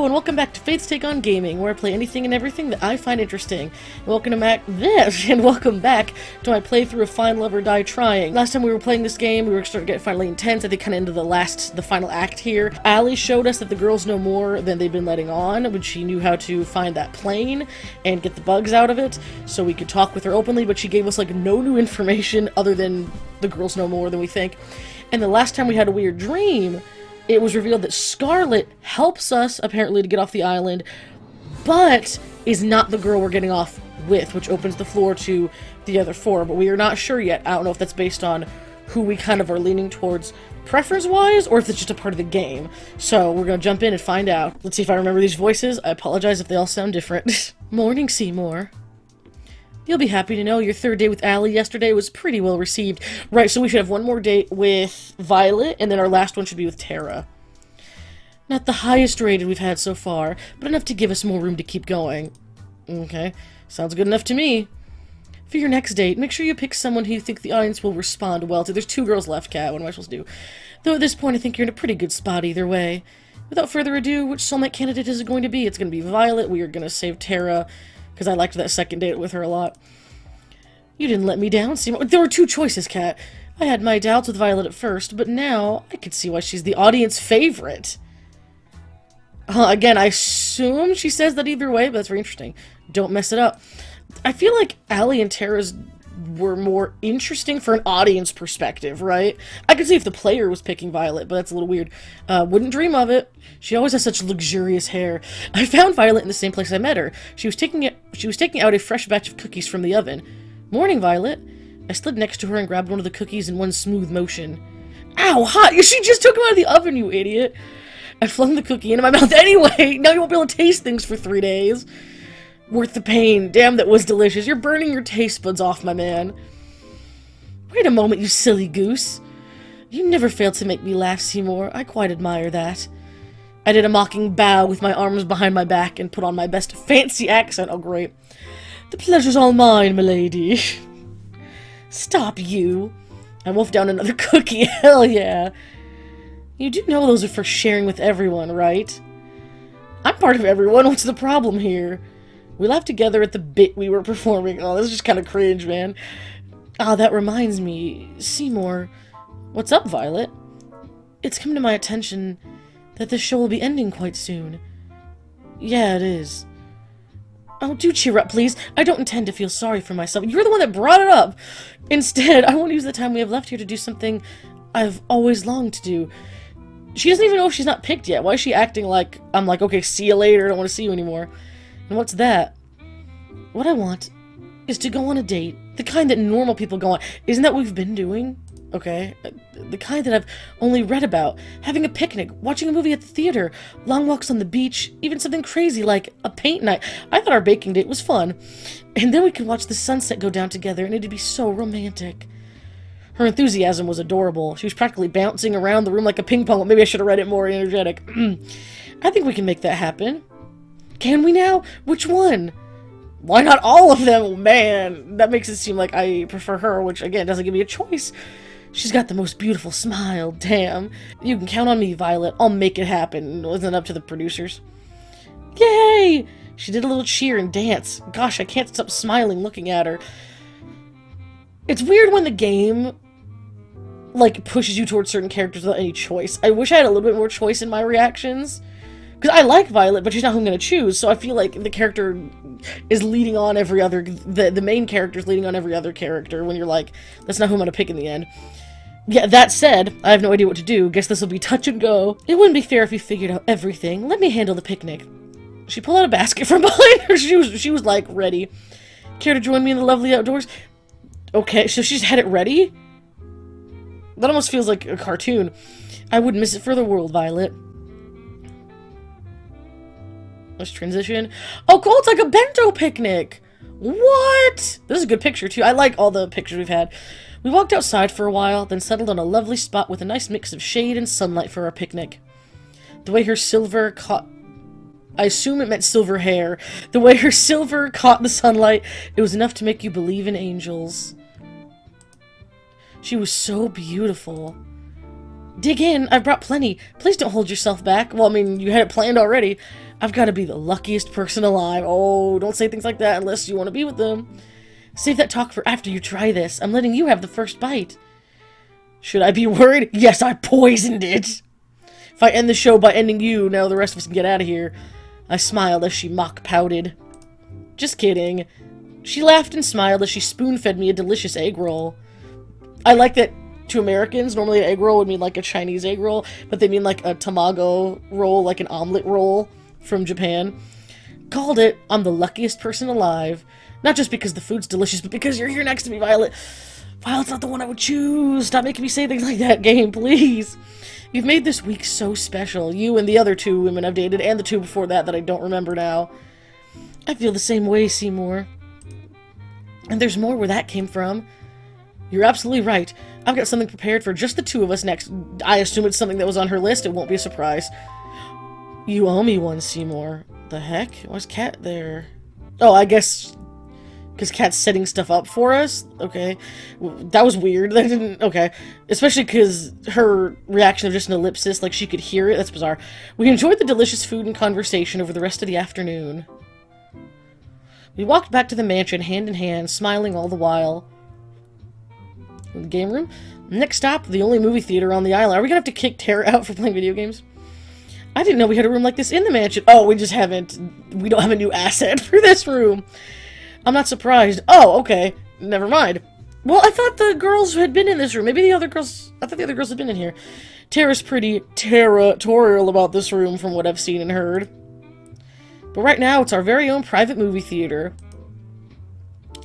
Hello and welcome back to Faith's Take on Gaming, where I play anything and everything that I find interesting. And welcome back to my playthrough of Find Love or Die Trying. Last time we were playing this game, we were starting to get finally intense. I think kind of into the final act here. Allie showed us that the girls know more than they've been letting on, when she knew how to find that plane and get the bugs out of it, so we could talk with her openly, but she gave us like no new information other than the girls know more than we think. And the last time we had a weird dream, it was revealed that Scarlet helps us, apparently, to get off the island, but is not the girl we're getting off with, which opens the floor to the other four, but we are not sure yet. I don't know if that's based on who we kind of are leaning towards preference-wise, or if it's just a part of the game. So, we're gonna jump in and find out. Let's see if I remember these voices. I apologize if they all sound different. Morning, Seymour. You'll be happy to know your third date with Allie yesterday was pretty well received. Right, so we should have one more date with Violet, and then our last one should be with Tara. Not the highest rated we've had so far, but enough to give us more room to keep going. Okay, sounds good enough to me. For your next date, make sure you pick someone who you think the audience will respond well to. There's 2 girls left, Kat. What am I supposed to do? Though at this point, I think you're in a pretty good spot either way. Without further ado, which soulmate candidate is it going to be? It's going to be Violet. We are going to save Tara, because I liked that second date with her a lot. You didn't let me down, Seymour. There were 2 choices, Kat. I had my doubts with Violet at first, but now I could see why she's the audience favorite. Again, I assume she says that either way, but that's very interesting. Don't mess it up. I feel like Allie and Tara's were more interesting for an audience perspective, right? I could see if the player was picking Violet, but that's a little weird. Wouldn't dream of it. She always has such luxurious hair. I found Violet in the same place I met her. She was taking out a fresh batch of cookies from the oven. Morning, Violet. I slid next to her and grabbed one of the cookies in one smooth motion. Ow, hot! She just took them out of the oven, you idiot! I flung the cookie into my mouth anyway! Now you won't be able to taste things for 3 days. Worth the pain. Damn, that was delicious. You're burning your taste buds off, my man. Wait a moment, you silly goose. You never failed to make me laugh, Seymour. I quite admire that. I did a mocking bow with my arms behind my back and put on my best fancy accent. Oh, great. The pleasure's all mine, milady. Stop, you. I wolfed down another cookie. Hell yeah. You do know those are for sharing with everyone, right? I'm part of everyone. What's the problem here? We laughed together at the bit we were performing. Oh, this is just kind of cringe, man. Ah, that reminds me. Seymour. What's up, Violet? It's come to my attention that this show will be ending quite soon. Yeah, it is. Oh, do cheer up, please. I don't intend to feel sorry for myself. You're the one that brought it up. Instead, I want to use the time we have left here to do something I've always longed to do. She doesn't even know if she's not picked yet. Why is she acting like I'm like, okay, see you later, I don't want to see you anymore. And what's that? What I want is to go on a date. The kind that normal people go on. Isn't that what we've been doing? Okay. The kind that I've only read about. Having a picnic, watching a movie at the theater, long walks on the beach, even something crazy like a paint night. I thought our baking date was fun. And then we could watch the sunset go down together, and it'd be so romantic. Her enthusiasm was adorable. She was practically bouncing around the room like a ping pong. Maybe I should have read it more energetic. I think we can make that happen. Can we now? Which one? Why not all of them? Oh, man, that makes it seem like I prefer her, which, again, doesn't give me a choice. She's got the most beautiful smile, damn. You can count on me, Violet. I'll make it happen. It wasn't up to the producers. Yay! She did a little cheer and dance. Gosh, I can't stop smiling looking at her. It's weird when the game, like, pushes you towards certain characters without any choice. I wish I had a little bit more choice in my reactions. Because I like Violet, but she's not who I'm going to choose, so I feel like the character is leading on every other... The main character is leading on every other character when you're like, that's not who I'm going to pick in the end. Yeah, that said, I have no idea what to do. Guess this will be touch and go. It wouldn't be fair if you figured out everything. Let me handle the picnic. She pulled out a basket from behind her. She was like, ready. Care to join me in the lovely outdoors? Okay, so she's had it ready? That almost feels like a cartoon. I wouldn't miss it for the world, Violet. Let's transition. Oh, cool, it's like a bento picnic! What? This is a good picture, too. I like all the pictures we've had. We walked outside for a while, then settled on a lovely spot with a nice mix of shade and sunlight for our picnic. The way her silver caught... I assume it meant silver hair. The way her silver caught the sunlight, it was enough to make you believe in angels. She was so beautiful. Dig in, I've brought plenty. Please don't hold yourself back. Well, I mean, you had it planned already. I've got to be the luckiest person alive. Oh, don't say things like that unless you want to be with them. Save that talk for after you try this. I'm letting you have the first bite. Should I be worried? Yes, I poisoned it. If I end the show by ending you, now the rest of us can get out of here. I smiled as she mock-pouted. Just kidding. She laughed and smiled as she spoon-fed me a delicious egg roll. I like that to Americans, normally an egg roll would mean like a Chinese egg roll, but they mean like a tamago roll, like an omelet roll from Japan. Called it, I'm the luckiest person alive. Not just because the food's delicious, but because you're here next to me, Violet. Violet's not the one I would choose. Stop making me say things like that, game, please. You've made this week so special. You and the other 2 women I've dated, and the 2 before that I don't remember now. I feel the same way, Seymour. And there's more where that came from. You're absolutely right. I've got something prepared for just the 2 of us next. I assume it's something that was on her list. It won't be a surprise. You owe me one, Seymour. The heck? Why's Kat there? Oh, I guess because Kat's setting stuff up for us? Okay. That was weird. That didn't... Okay. Especially because her reaction of just an ellipsis, like she could hear it. That's bizarre. We enjoyed the delicious food and conversation over the rest of the afternoon. We walked back to the mansion hand in hand, smiling all the while. In the game room? Next stop, the only movie theater on the island. Are we gonna have to kick Tara out for playing video games? I didn't know we had a room like this in the mansion. Oh, we just haven't... We don't have a new asset for this room. I'm not surprised. Oh, okay. Never mind. Well, I thought the girls had been in this room. Maybe the other girls... I thought the other girls had been in here. Tara's pretty territorial about this room from what I've seen and heard. But right now, it's our very own private movie theater.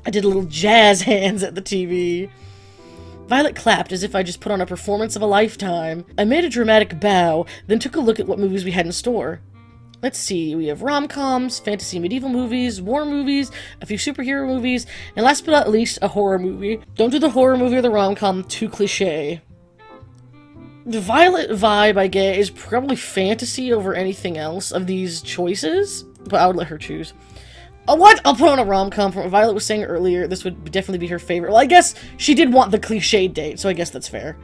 I did a little jazz hands at the TV. Violet clapped as if I just put on a performance of a lifetime. I made a dramatic bow, then took a look at what movies we had in store. Let's see, we have rom-coms, fantasy medieval movies, war movies, a few superhero movies, and last but not least, a horror movie. Don't do the horror movie or the rom-com, too cliche. The Violet vibe I get is probably fantasy over anything else of these choices, but I would let her choose. Oh, what? I'll put on a rom-com from what Violet was saying earlier. This would definitely be her favorite. Well, I guess she did want the cliched date, so I guess that's fair.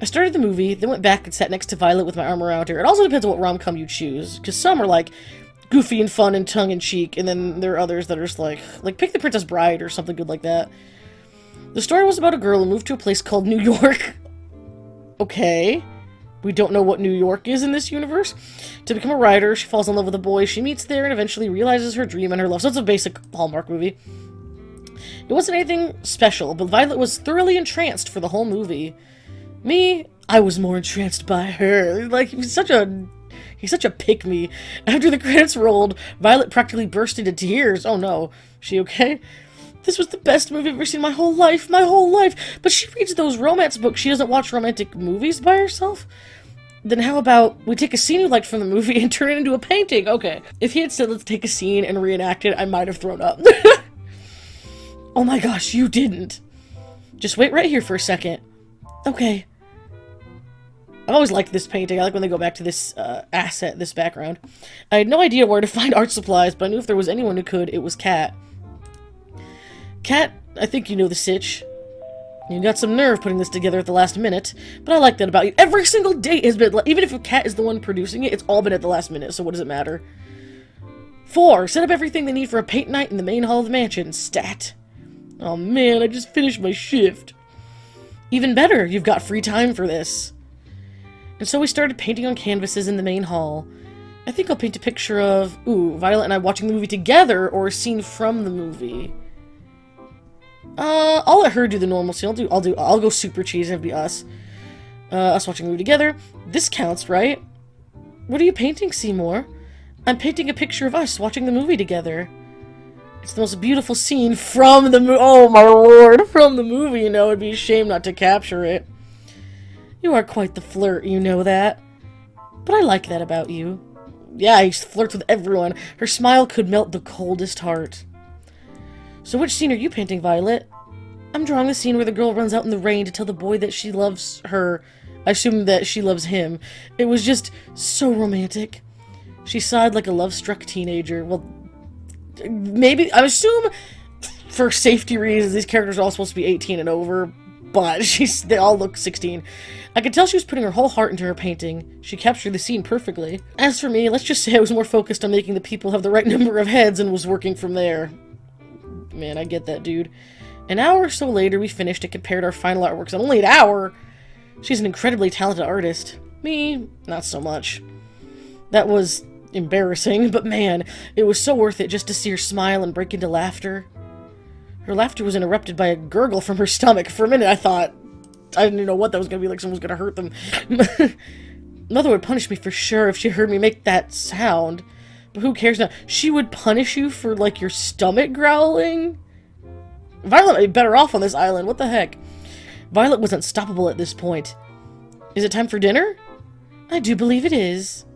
I started the movie, then went back and sat next to Violet with my arm around her. It also depends on what rom-com you choose, because some are, like, goofy and fun and tongue-in-cheek, and then there are others that are just like pick The Princess Bride or something good like that. The story was about a girl who moved to a place called New York. Okay. We don't know what New York is in this universe. To become a writer, she falls in love with a boy she meets there and eventually realizes her dream and her love. So it's a basic Hallmark movie. It wasn't anything special, but Violet was thoroughly entranced for the whole movie. Me, I was more entranced by her. Like, he's such a pick-me. After the credits rolled, Violet practically burst into tears. Oh no. She okay? This was the best movie I've ever seen in my whole life. But she reads those romance books. She doesn't watch romantic movies by herself? Then how about we take a scene you liked from the movie and turn it into a painting? Okay. If he had said let's take a scene and reenact it, I might have thrown up. Oh my gosh, you didn't. Just wait right here for a second. Okay. I've always liked this painting. I like when they go back to this asset, this background. I had no idea where to find art supplies, but I knew if there was anyone who could, it was Kat. Kat, I think you know the sitch. You got some nerve putting this together at the last minute, but I like that about you. Every single date has been, even if Kat is the one producing it, it's all been at the last minute, so what does it matter? 4. Set up everything they need for a paint night in the main hall of the mansion. Stat. Oh man, I just finished my shift. Even better, you've got free time for this. And so we started painting on canvases in the main hall. I think I'll paint a picture of, Violet and I watching the movie together, or a scene from the movie. I'll let her do the normal scene. I'll go super cheesy and be us. Us watching the movie together. This counts, right? What are you painting, Seymour? I'm painting a picture of us watching the movie together. It's the most beautiful scene from the movie. Oh my lord, from the movie, you know, it'd be a shame not to capture it. You are quite the flirt, you know that. But I like that about you. Yeah, he flirts with everyone. Her smile could melt the coldest heart. So which scene are you painting, Violet? I'm drawing the scene where the girl runs out in the rain to tell the boy that she loves her. I assume that she loves him. It was just so romantic. She sighed like a love-struck teenager. Well, maybe, I assume, for safety reasons, these characters are all supposed to be 18 and over, but they all look 16. I could tell she was putting her whole heart into her painting. She captured the scene perfectly. As for me, let's just say I was more focused on making the people have the right number of heads and was working from there. Man, I get that, dude. An hour or so later, we finished and compared our final artworks. In only an hour! She's an incredibly talented artist. Me, not so much. That was embarrassing, but man, it was so worth it just to see her smile and break into laughter. Her laughter was interrupted by a gurgle from her stomach. For a minute, I didn't know what that was going to be like. Someone was going to hurt them. Mother would punish me for sure if she heard me make that sound. But who cares now? She would punish you for, like, your stomach growling? Violet might be better off on this island. What the heck? Violet was unstoppable at this point. Is it time for dinner? I do believe it is.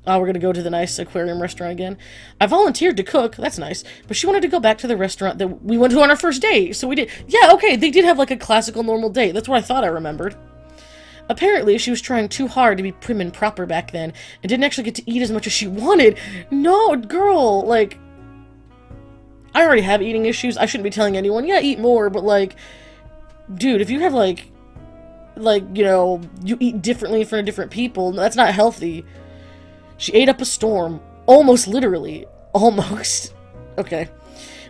Oh, we're gonna go to the nice aquarium restaurant again. I volunteered to cook. That's nice. But she wanted to go back to the restaurant that we went to on our first date. So we did. Yeah, okay. They did have, like, a classical normal date. That's what I thought I remembered. Apparently, she was trying too hard to be prim and proper back then, and didn't actually get to eat as much as she wanted. No, girl, like, I already have eating issues. I shouldn't be telling anyone, yeah, eat more, but, like, dude, if you have, like, you know, you eat differently in front of different people, that's not healthy. She ate up a storm. Almost literally. Almost. Okay.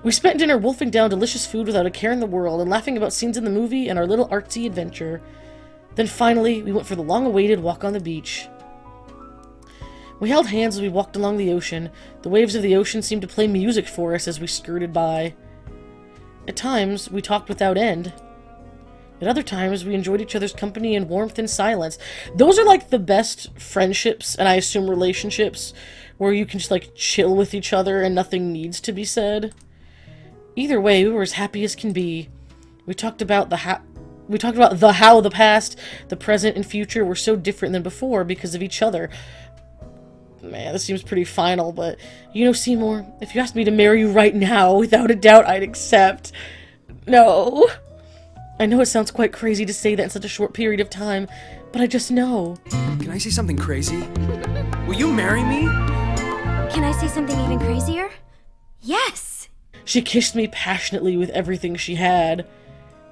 We spent dinner wolfing down delicious food without a care in the world, and laughing about scenes in the movie and our little artsy adventure. Then finally, we went for the long-awaited walk on the beach. We held hands as we walked along the ocean. The waves of the ocean seemed to play music for us as we skirted by. At times, we talked without end. At other times, we enjoyed each other's company and warmth and silence. Those are, like, the best friendships, and I assume relationships, where you can just, like, chill with each other and nothing needs to be said. Either way, we were as happy as can be. We talked about how the past, the present, and future were so different than before because of each other. Man, this seems pretty final, but, you know, Seymour, if you asked me to marry you right now, without a doubt, I'd accept. No. I know it sounds quite crazy to say that in such a short period of time, but I just know. Can I say something crazy? Will you marry me? Can I say something even crazier? Yes! She kissed me passionately with everything she had.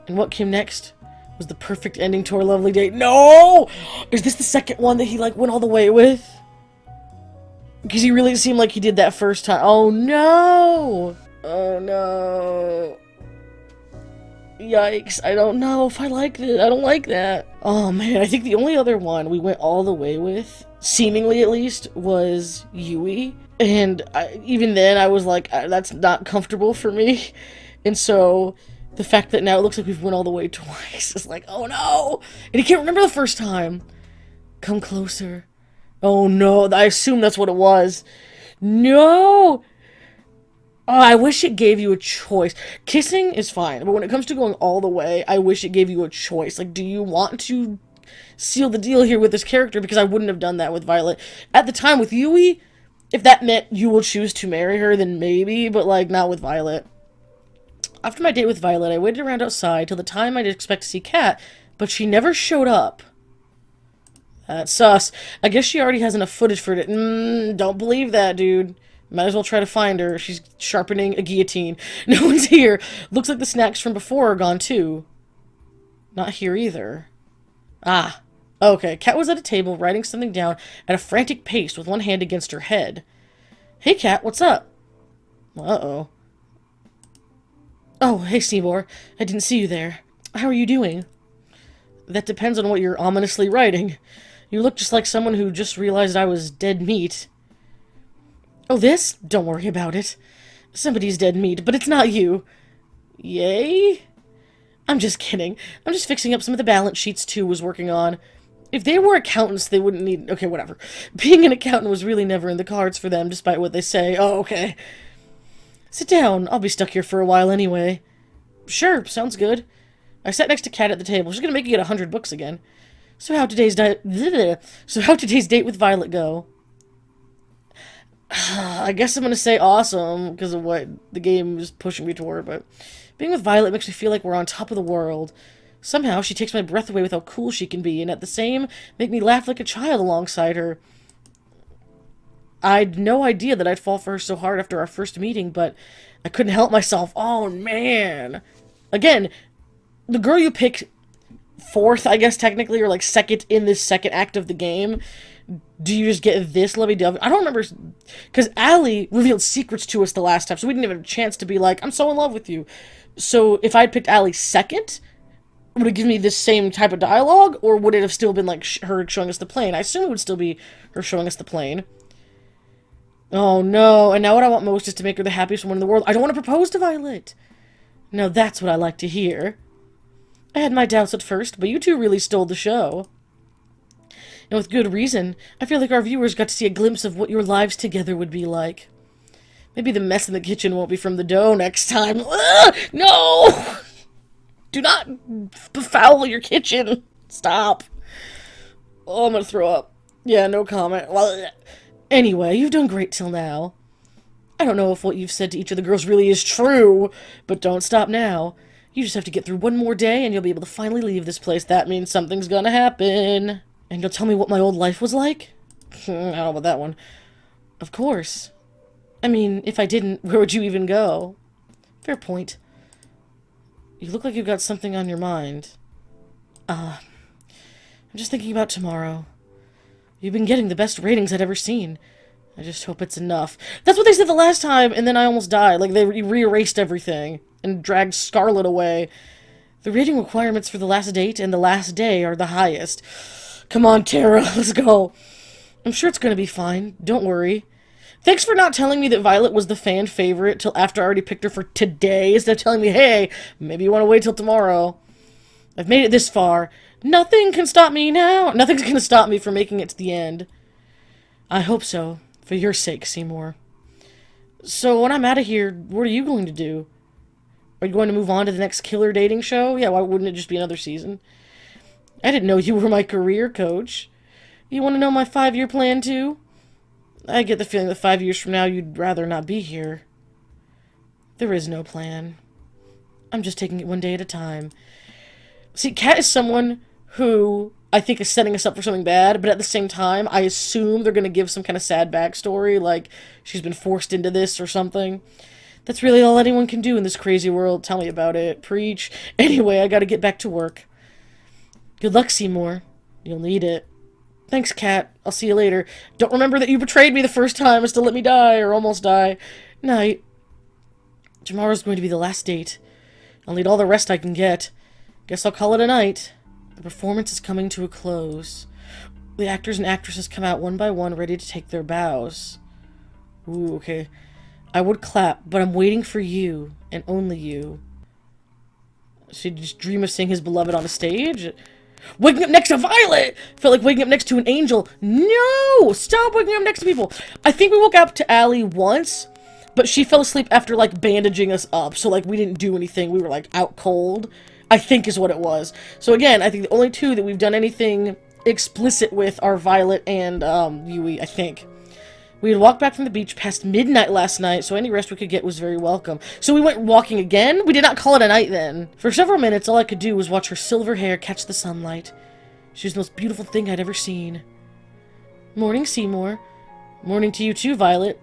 And what came next was the perfect ending to our lovely date. No! Is this the second one that he, like, went all the way with? Because he really seemed like he did that first time. Oh, no! Oh, no. Yikes, I don't know if I like it. I don't like that. Oh, man, I think the only other one we went all the way with, seemingly at least, was Yui. And even then, I was like, that's not comfortable for me. And so, the fact that now it looks like we've went all the way twice is like, oh no! And he can't remember the first time. Come closer. Oh no, I assume that's what it was. No! Oh, I wish it gave you a choice. Kissing is fine, but when it comes to going all the way, I wish it gave you a choice. Like, do you want to seal the deal here with this character? Because I wouldn't have done that with Violet. At the time with Yui, if that meant you will choose to marry her, then maybe, but, like, not with Violet. After my date with Violet, I waited around outside till the time I'd expect to see Kat, but she never showed up. That's sus. I guess she already has enough footage for it. Don't believe that, dude. Might as well try to find her. She's sharpening a guillotine. No one's here. Looks like the snacks from before are gone, too. Not here either. Ah. Okay, Kat was at a table writing something down at a frantic pace with one hand against her head. Hey, Kat, what's up? Uh-oh. Oh, hey, Seymour. I didn't see you there. How are you doing? That depends on what you're ominously writing. You look just like someone who just realized I was dead meat. Oh, this? Don't worry about it. Somebody's dead meat, but it's not you. Yay? I'm just kidding. I'm just fixing up some of the balance sheets Tu was working on. If they were accountants, they wouldn't need... Okay, whatever. Being an accountant was really never in the cards for them, despite what they say. Oh, okay. Sit down. I'll be stuck here for a while anyway. Sure, sounds good. I sat next to Kat at the table. She's gonna make you get 100 books again. So how'd today's date with Violet go? I guess I'm gonna say awesome, because of what the game is pushing me toward, but being with Violet makes me feel like we're on top of the world. Somehow, she takes my breath away with how cool she can be, and at the same, make me laugh like a child alongside her. I'd no idea that I'd fall for her so hard after our first meeting, but I couldn't help myself. Oh, man. Again, the girl you picked fourth, I guess, technically, or like second in this second act of the game, do you just get this lovey-dovey? I don't remember, because Allie revealed secrets to us the last time, so we didn't even have a chance to be like, I'm so in love with you. So if I had picked Allie second, would it give me this same type of dialogue, or would it have still been like her showing us the plane? I assume it would still be her showing us the plane. Oh no, and now what I want most is to make her the happiest woman in the world. I don't want to propose to Violet. Now that's what I like to hear. I had my doubts at first, but you two really stole the show. And with good reason. I feel like our viewers got to see a glimpse of what your lives together would be like. Maybe the mess in the kitchen won't be from the dough next time. Ugh, no! Do not befoul your kitchen. Stop. Oh, I'm gonna throw up. Yeah, no comment. Anyway, you've done great till now. I don't know if what you've said to each of the girls really is true, but don't stop now. You just have to get through one more day and you'll be able to finally leave this place. That means something's gonna happen. And you'll tell me what my old life was like? I don't know about that one. Of course. I mean, if I didn't, where would you even go? Fair point. You look like you've got something on your mind. I'm just thinking about tomorrow. You've been getting the best ratings I'd ever seen. I just hope it's enough. That's what they said the last time, and then I almost died. Like, they re-erased everything and dragged Scarlet away. The rating requirements for the last date and the last day are the highest. Come on, Tara, let's go. I'm sure it's gonna be fine. Don't worry. Thanks for not telling me that Violet was the fan favorite till after I already picked her for today, instead of telling me, hey, maybe you want to wait till tomorrow. I've made it this far. Nothing can stop me now. Nothing's gonna stop me from making it to the end. I hope so. For your sake, Seymour. So when I'm out of here, what are you going to do? Are you going to move on to the next killer dating show? Yeah, why wouldn't it just be another season? I didn't know you were my career coach. You want to know my 5-year plan, too? I get the feeling that 5 years from now you'd rather not be here. There is no plan. I'm just taking it one day at a time. See, Kat is someone who I think is setting us up for something bad, but at the same time, I assume they're going to give some kind of sad backstory, like she's been forced into this or something. That's really all anyone can do in this crazy world. Tell me about it. Preach. Anyway, I gotta get back to work. Good luck, Seymour. You'll need it. Thanks, Kat. I'll see you later. Don't remember that you betrayed me the first time is to let me die, or almost die. Night. Tomorrow's going to be the last date. I'll need all the rest I can get. Guess I'll call it a night. The performance is coming to a close. The actors and actresses come out one by one, ready to take their bows. Ooh, okay. I would clap, but I'm waiting for you, and only you. Should just dream of seeing his beloved on a stage? Waking up next to Violet! Felt like waking up next to an angel. No! Stop waking up next to people! I think we woke up to Allie once, but she fell asleep after, like, bandaging us up. So, like, we didn't do anything. We were, like, out cold. I think is what it was. So, again, I think the only two that we've done anything explicit with are Violet and, Yui, I think. We had walked back from the beach past midnight last night, so any rest we could get was very welcome. So we went walking again? We did not call it a night then. For several minutes, all I could do was watch her silver hair catch the sunlight. She was the most beautiful thing I'd ever seen. Morning, Seymour. Morning to you too, Violet.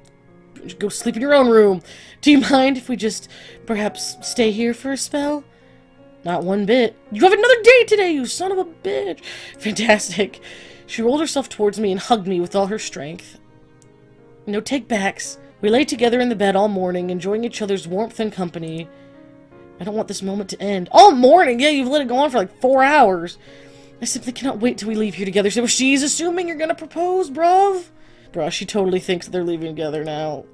Go sleep in your own room. Do you mind if we just, perhaps, stay here for a spell? Not one bit. You have another date today, you son of a bitch. Fantastic. She rolled herself towards me and hugged me with all her strength. No take-backs. We lay together in the bed all morning, enjoying each other's warmth and company. I don't want this moment to end. All morning? Yeah, you've let it go on for like 4 hours. I simply cannot wait till we leave here together. So she's assuming you're gonna propose, bruv? Bruh, she totally thinks they're leaving together now.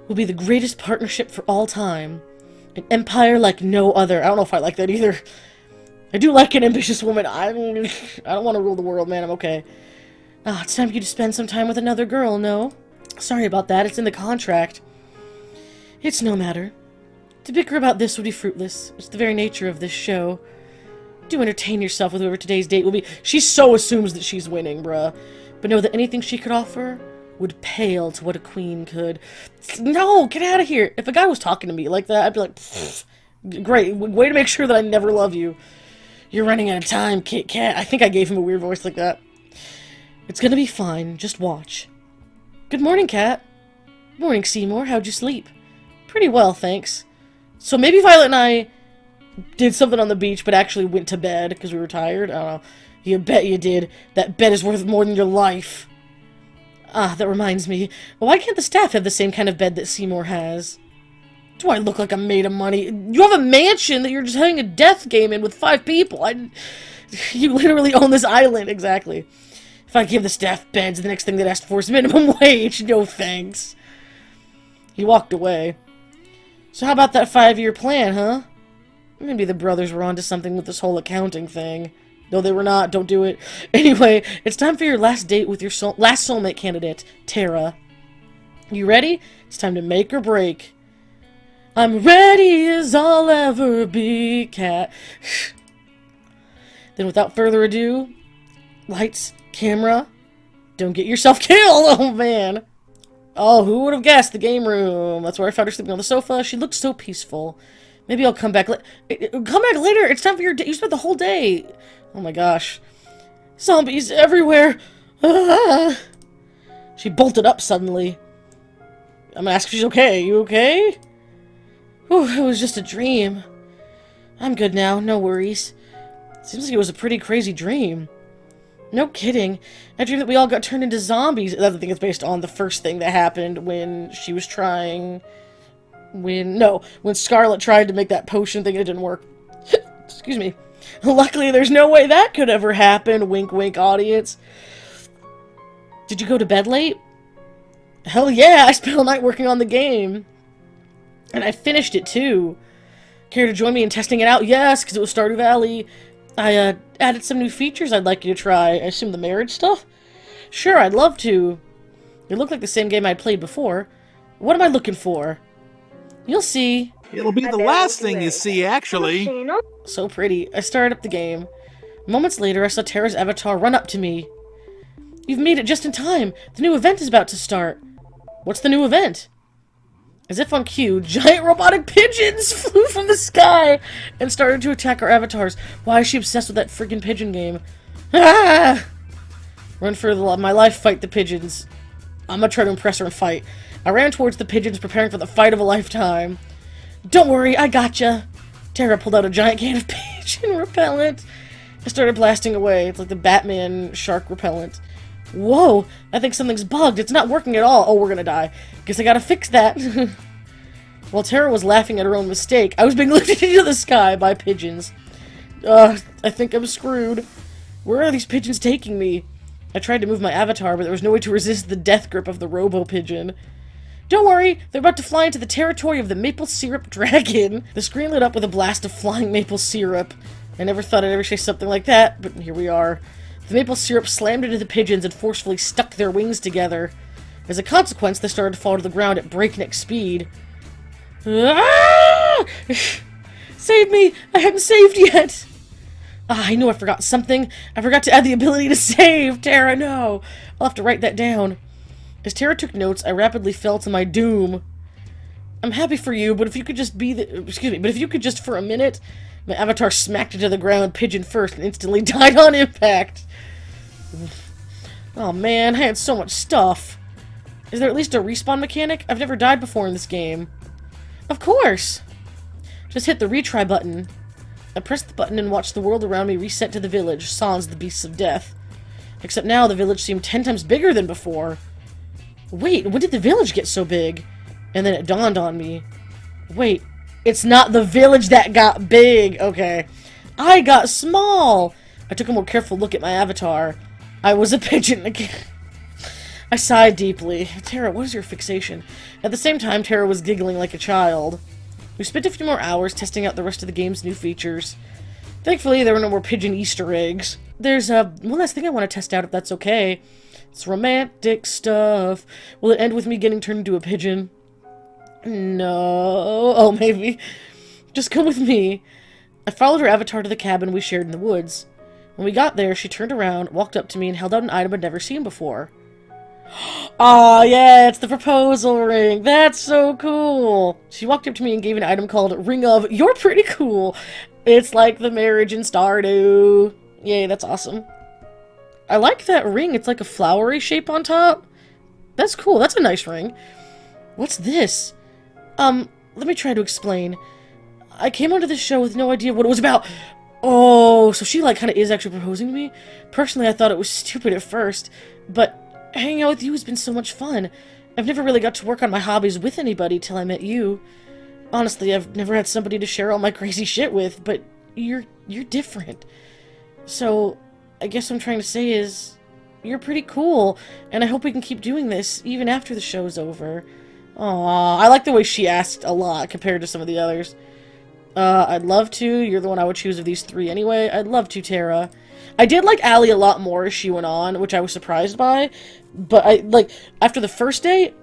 We'll be the greatest partnership for all time. An empire like no other. I don't know if I like that either. I do like an ambitious woman. I don't want to rule the world, man. I'm okay. Ah, it's time for you to spend some time with another girl, no? Sorry about that, it's in the contract. It's no matter. To bicker about this would be fruitless. It's the very nature of this show. Do entertain yourself with whoever today's date will be. She so assumes that she's winning, bruh. But know that anything she could offer would pale to what a queen could. No, get out of here. If a guy was talking to me like that, I'd be like, great, way to make sure that I never love you. You're running out of time, Kit Kat. I think I gave him a weird voice like that. It's gonna be fine. Just watch. Good morning, Kat. Morning, Seymour. How'd you sleep? Pretty well, thanks. So maybe Violet and I did something on the beach, but actually went to bed because we were tired. I don't know. You bet you did. That bed is worth more than your life. Ah, that reminds me. Why can't the staff have the same kind of bed that Seymour has? Do I look like I'm made of money? You have a mansion that you're just having a death game in with 5 people. You literally own this island, exactly. If I give the staff beds, the next thing they'd ask for is minimum wage. No thanks. He walked away. So how about that 5-year plan, huh? Maybe the brothers were onto something with this whole accounting thing. No, they were not. Don't do it. Anyway, it's time for your last date with your last soulmate candidate, Tara. You ready? It's time to make or break. I'm ready as I'll ever be, cat. Then without further ado, lights, camera, don't get yourself killed. Oh, man. Oh, who would have guessed? The game room. That's where I found her sleeping on the sofa. She looked so peaceful. Maybe I'll come back later. Come back later. It's time for your day. You spent the whole day. Oh my gosh. Zombies everywhere. Ah. She bolted up suddenly. I'm gonna ask if she's okay. You okay? Whew, it was just a dream. I'm good now. No worries. Seems like it was a pretty crazy dream. No kidding. I dreamed that we all got turned into zombies. I think it's based on the first thing that happened when she was trying... When Scarlet tried to make that potion thing and it didn't work. Excuse me. Luckily, there's no way that could ever happen. Wink, wink, audience. Did you go to bed late? Hell yeah, I spent all night working on the game. And I finished it, too. Care to join me in testing it out? Yes, because it was Stardew Valley. I, added some new features I'd like you to try. I assume the marriage stuff? Sure, I'd love to. It looked like the same game I'd played before. What am I looking for? You'll see. It'll be the last thing you see, actually. So pretty. I started up the game. Moments later, I saw Tara's avatar run up to me. You've made it just in time. The new event is about to start. What's the new event? As if on cue, giant robotic pigeons flew from the sky and started to attack our avatars. Why is she obsessed with that freaking pigeon game? Ah! Run for my life, fight the pigeons. I'm gonna try to impress her and fight. I ran towards the pigeons, preparing for the fight of a lifetime. Don't worry, I gotcha. Tara pulled out a giant can of pigeon repellent. I started blasting away. It's like the Batman shark repellent. Whoa, I think something's bugged. It's not working at all. Oh, we're gonna die. Guess I gotta fix that. While Tara was laughing at her own mistake, I was being lifted into the sky by pigeons. I think I'm screwed. Where are these pigeons taking me? I tried to move my avatar, but there was no way to resist the death grip of the robo-pigeon. Don't worry, they're about to fly into the territory of the maple syrup dragon. The screen lit up with a blast of flying maple syrup. I never thought I'd ever say something like that, but here we are. The maple syrup slammed into the pigeons and forcefully stuck their wings together. As a consequence, they started to fall to the ground at breakneck speed. Ah! Save me! I haven't saved yet! Ah, I knew I forgot something. I forgot to add the ability to save! Tara, no! I'll have to write that down. As Tara took notes, I rapidly fell to my doom. I'm happy for you, but if you could just but if you could just for a minute... My avatar smacked into the ground pigeon first and instantly died on impact. Oh man, I had so much stuff. Is there at least a respawn mechanic? I've never died before in this game. Of course! Just hit the retry button. I pressed the button and watched the world around me reset to the village, sans the beasts of death. Except now the village seemed 10 times bigger than before. Wait, when did the village get so big? And then it dawned on me. Wait, it's not the village that got big. Okay. I got small. I took a more careful look at my avatar. I was a pigeon again. I sighed deeply. Tara, what is your fixation? At the same time, Tara was giggling like a child. We spent a few more hours testing out the rest of the game's new features. Thankfully, there were no more pigeon Easter eggs. There's one last thing I want to test out, if that's okay. It's romantic stuff. Will it end with me getting turned into a pigeon? No. Oh, maybe. Just come with me. I followed her avatar to the cabin we shared in the woods. When we got there, she turned around, walked up to me, and held out an item I'd never seen before. Aw, yeah, it's the proposal ring. That's so cool. She walked up to me and gave an item called Ring of You're Pretty Cool. It's like the marriage in Stardew. Yay, that's awesome. I like that ring. It's like a flowery shape on top. That's cool. That's a nice ring. What's this? Let me try to explain. I came onto this show with no idea what it was about. Oh, so she, like, kind of is actually proposing to me? Personally, I thought it was stupid at first, but hanging out with you has been so much fun. I've never really got to work on my hobbies with anybody till I met you. Honestly, I've never had somebody to share all my crazy shit with, but you're different. So, I guess what I'm trying to say is, you're pretty cool, and I hope we can keep doing this, even after the show's over. Aww, I like the way she asked a lot compared to some of the others. I'd love to. You're the one I would choose of these three anyway. I'd love to, Tara. I did like Allie a lot more as she went on, which I was surprised by. But after the first date,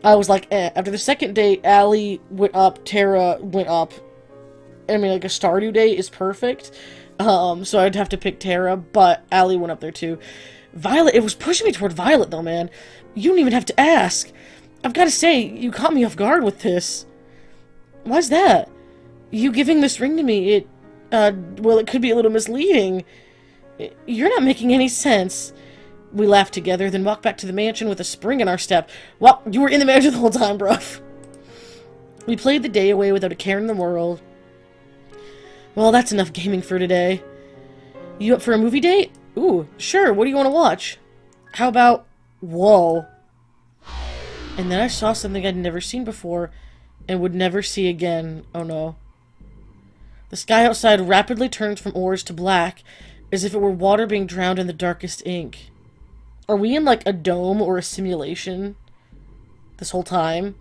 I was like, eh. After the second date, Allie went up, Tara went up. I mean, like, a Stardew date is perfect. So I'd have to pick Tara, but Allie went up there too. Violet, it was pushing me toward Violet though, man. You don't even have to ask. I've got to say, you caught me off guard with this. Why's that? You giving this ring to me, well, it could be a little misleading. You're not making any sense. We laughed together, then walked back to the mansion with a spring in our step. Well, you were in the mansion the whole time, bruv. We played the day away without a care in the world. Well, that's enough gaming for today. You up for a movie date? Ooh, sure, what do you want to watch? How about... Whoa. And then I saw something I'd never seen before, and would never see again. Oh no. The sky outside rapidly turns from orange to black, as if it were water being drowned in the darkest ink. Are we in, like, a dome or a simulation this whole time?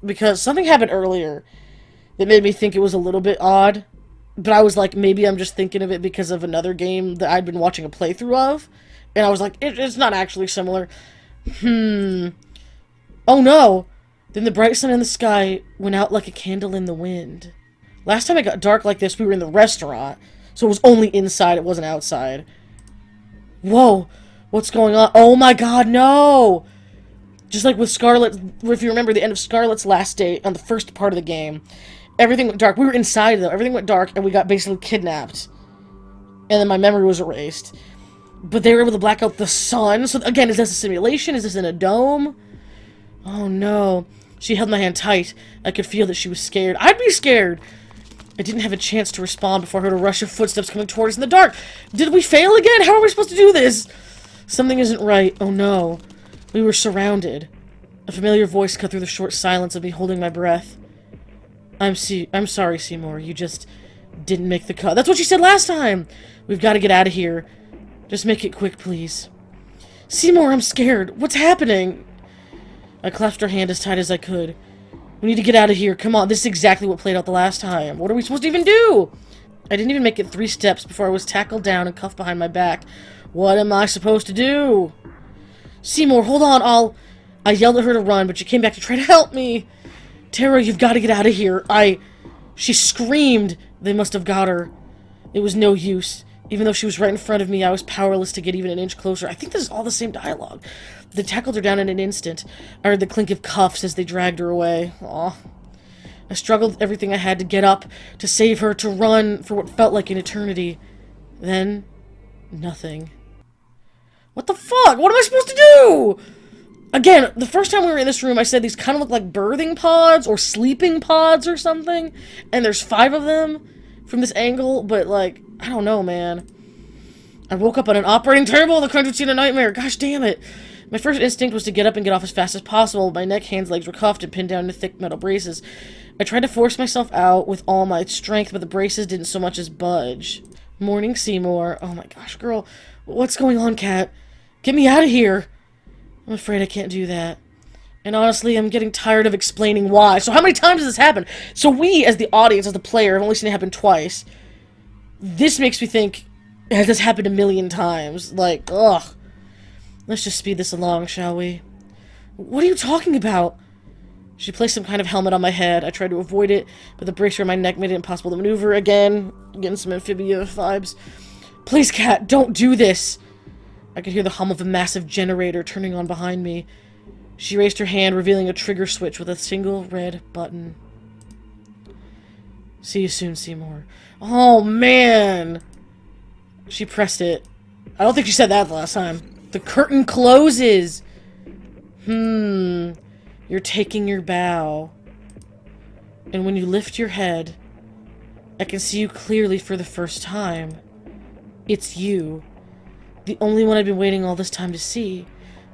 Because something happened earlier that made me think it was a little bit odd. But I was like, maybe I'm just thinking of it because of another game that I'd been watching a playthrough of. And I was like, it's not actually similar. Oh no! Then the bright sun in the sky went out like a candle in the wind. Last time it got dark like this, we were in the restaurant. So it was only inside, it wasn't outside. Whoa! What's going on? Oh my god, no! Just like with Scarlet, if you remember the end of Scarlet's last date on the first part of the game, everything went dark. We were inside, though. Everything went dark, and we got basically kidnapped. And then my memory was erased. But they were able to black out the sun. So, again, is this a simulation? Is this in a dome? Oh, no. She held my hand tight. I could feel that she was scared. I'd be scared! I didn't have a chance to respond before I heard a rush of footsteps coming toward us in the dark. Did we fail again? How are we supposed to do this? Something isn't right. Oh, no. We were surrounded. A familiar voice cut through the short silence of me holding my breath. I'm sorry, Seymour. You just didn't make the cut. That's what she said last time! We've got to get out of here. Just make it quick, please. Seymour, I'm scared. What's happening? I clasped her hand as tight as I could. We need to get out of here. Come on, this is exactly what played out the last time. What are we supposed to even do? I didn't even make it 3 steps before I was tackled down and cuffed behind my back. What am I supposed to do? Seymour, hold on, I yelled at her to run, but she came back to try to help me. Tara, you've got to get out of here. She screamed. They must have got her. It was no use. Even though she was right in front of me, I was powerless to get even an inch closer. I think this is all the same dialogue. They tackled her down in an instant. I heard the clink of cuffs as they dragged her away. Aw. I struggled with everything I had to get up, to save her, to run for what felt like an eternity. Then, nothing. What the fuck? What am I supposed to do? Again, the first time we were in this room, I said these kind of look like birthing pods or sleeping pods or something. And there's 5 of them from this angle, but, like, I don't know, man. I woke up on an operating table. The crunch would seem a nightmare. Gosh damn it. My first instinct was to get up and get off as fast as possible. My neck, hands, legs were cuffed and pinned down into thick metal braces. I tried to force myself out with all my strength, but the braces didn't so much as budge. Morning, Seymour. Oh my gosh, girl. What's going on, Kat? Get me out of here. I'm afraid I can't do that. And honestly, I'm getting tired of explaining why. So how many times has this happened? So we, as the audience, as the player, have only seen it happen twice. This makes me think, has this happened a million times? Like, ugh. Let's just speed this along, shall we? What are you talking about? She placed some kind of helmet on my head. I tried to avoid it, but the bracer on my neck made it impossible to maneuver again. Getting some amphibia vibes. Please, Kat, don't do this. I could hear the hum of a massive generator turning on behind me. She raised her hand, revealing a trigger switch with a single red button. See you soon, Seymour. Oh, man! She pressed it. I don't think she said that the last time. The curtain closes! You're taking your bow. And when you lift your head, I can see you clearly for the first time. It's you. The only one I've been waiting all this time to see.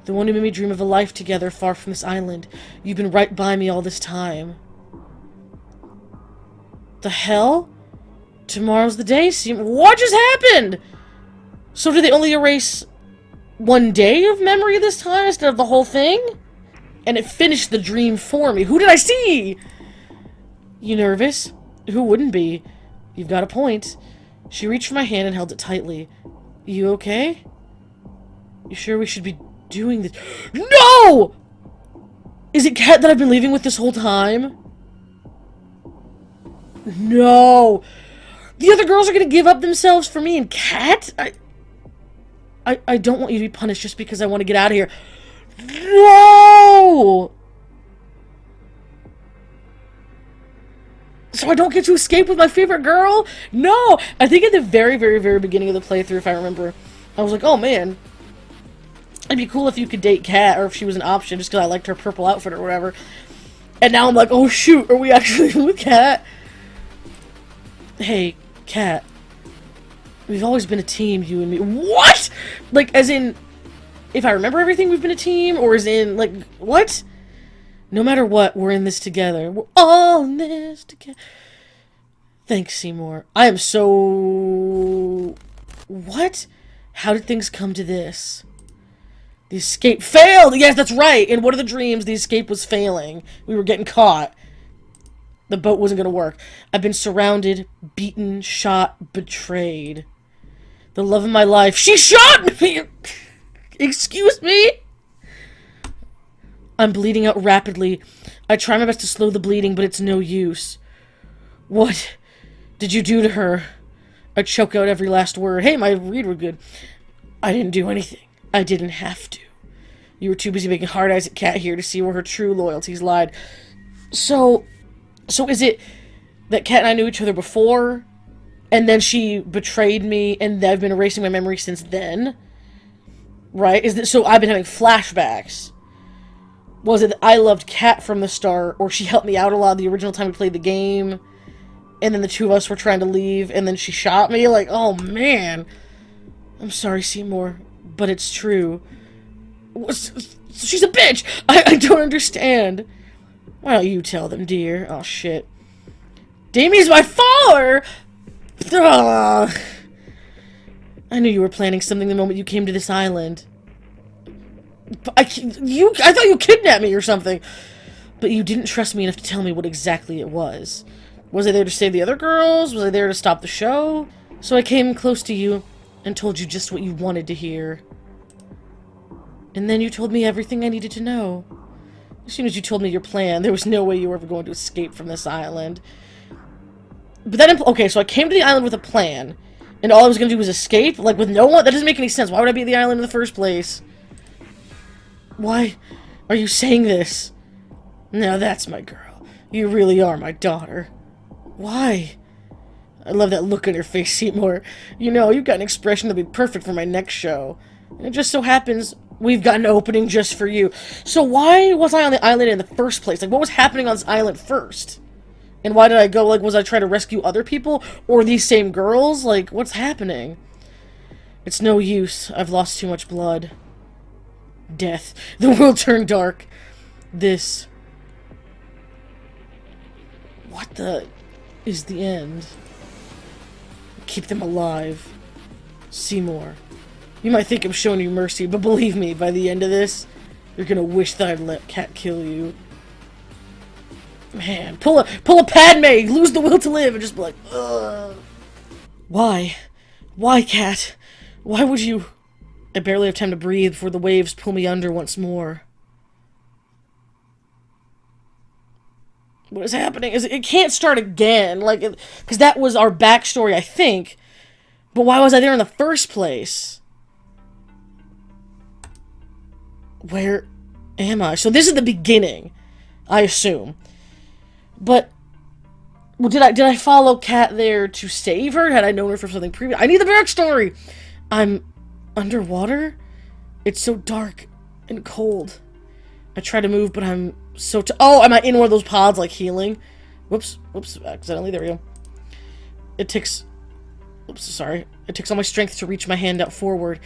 The one who made me dream of a life together far from this island. You've been right by me all this time. The hell? Tomorrow's the day, what just happened? So did they only erase one day of memory this time instead of the whole thing? And it finished the dream for me. Who did I see? You nervous? Who wouldn't be? You've got a point. She reached for my hand and held it tightly. You okay? You sure we should be doing this? No! Is it Kat that I've been leaving with this whole time? No! The other girls are gonna give up themselves for me and Kat? I don't want you to be punished just because I want to get out of here. No! So I don't get to escape with my favorite girl? No! I think at the very, very, very beginning of the playthrough, if I remember, I was like, oh man, it'd be cool if you could date Kat, or if she was an option, just because I liked her purple outfit or whatever. And now I'm like, oh shoot, are we actually with Kat? Hey, Kat. We've always been a team, you and me. What?! Like, as in, if I remember everything, we've been a team? Or as in, like, what? No matter what, we're in this together. We're all in this together. Thanks, Seymour. I am so... What? How did things come to this? The escape failed! Yes, that's right! In one of the dreams, the escape was failing. We were getting caught. The boat wasn't gonna work. I've been surrounded, beaten, shot, betrayed. The love of my life. She shot me! Excuse me? I'm bleeding out rapidly. I try my best to slow the bleeding, but it's no use. What did you do to her? I choke out every last word. Hey, my read were good. I didn't do anything. I didn't have to. You were too busy making hard eyes at Kat here to see where her true loyalties lied. So is it that Kat and I knew each other before, and then she betrayed me, and I've been erasing my memory since then? Right? So I've been having flashbacks. Was it that I loved Kat from the start, or she helped me out a lot the original time we played the game, and then the two of us were trying to leave, and then she shot me? Like, oh man. I'm sorry, Seymour, but it's true. She's a bitch! I don't understand. Why don't you tell them, dear? Oh, shit. Damie's my father! Ugh. I knew you were planning something the moment you came to this island. I thought you kidnapped me or something. But you didn't trust me enough to tell me what exactly it was. Was I there to save the other girls? Was I there to stop the show? So I came close to you and told you just what you wanted to hear. And then you told me everything I needed to know. As soon as you told me your plan, there was no way you were ever going to escape from this island. But that okay, so I came to the island with a plan, and all I was going to do was escape? Like, with no one? That doesn't make any sense. Why would I be at the island in the first place? Why are you saying this? Now that's my girl. You really are my daughter. Why? I love that look on your face, Seymour. You know, you've got an expression that'll be perfect for my next show. And it just so happens we've got an opening just for you. So why was I on the island in the first place? Like, what was happening on this island first? And why did I go? Like, was I trying to rescue other people? Or these same girls? Like, what's happening? It's no use. I've lost too much blood. Death. The world turned dark. This. What the is the end? Keep them alive. Seymour. You might think I'm showing you mercy, but believe me, by the end of this, you're gonna wish that I'd let Kat kill you. Man, pull a Padme, lose the will to live, and just be like, ugh. Why? Why, Kat? Why would you? I barely have time to breathe before the waves pull me under once more. What is happening? It can't start again, like, because that was our backstory, I think. But why was I there in the first place? Where am I? So this is the beginning, I assume. But well, did I follow Kat there to save her? Had I known her from something previous? I need the backstory. I'm underwater. It's so dark and cold. I try to move, but I'm so. Oh, am I in one of those pods, like healing? Whoops, whoops, accidentally, there we go. It takes... Oops, sorry. It takes all my strength to reach my hand out forward.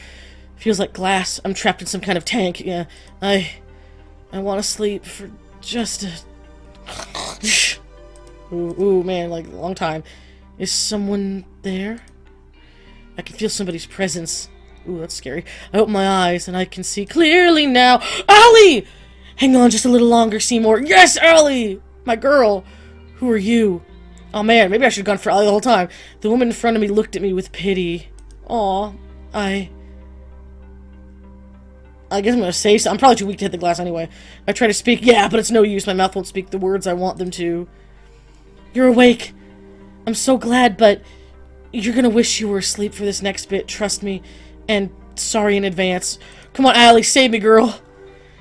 Feels like glass. I'm trapped in some kind of tank. Yeah, I want to sleep for just a... Ooh, man, like, a long time. Is someone there? I can feel somebody's presence. Ooh, that's scary. I open my eyes, and I can see clearly now. Allie! Hang on just a little longer, Seymour. Yes, Allie! My girl. Who are you? Oh, man, maybe I should have gone for Allie the whole time. The woman in front of me looked at me with pity. Aw, I guess I'm gonna say so. I'm probably too weak to hit the glass anyway. I try to speak, yeah, but it's no use. My mouth won't speak the words I want them to. You're awake. I'm so glad, but you're gonna wish you were asleep for this next bit, trust me. And sorry in advance. Come on, Allie, save me, girl.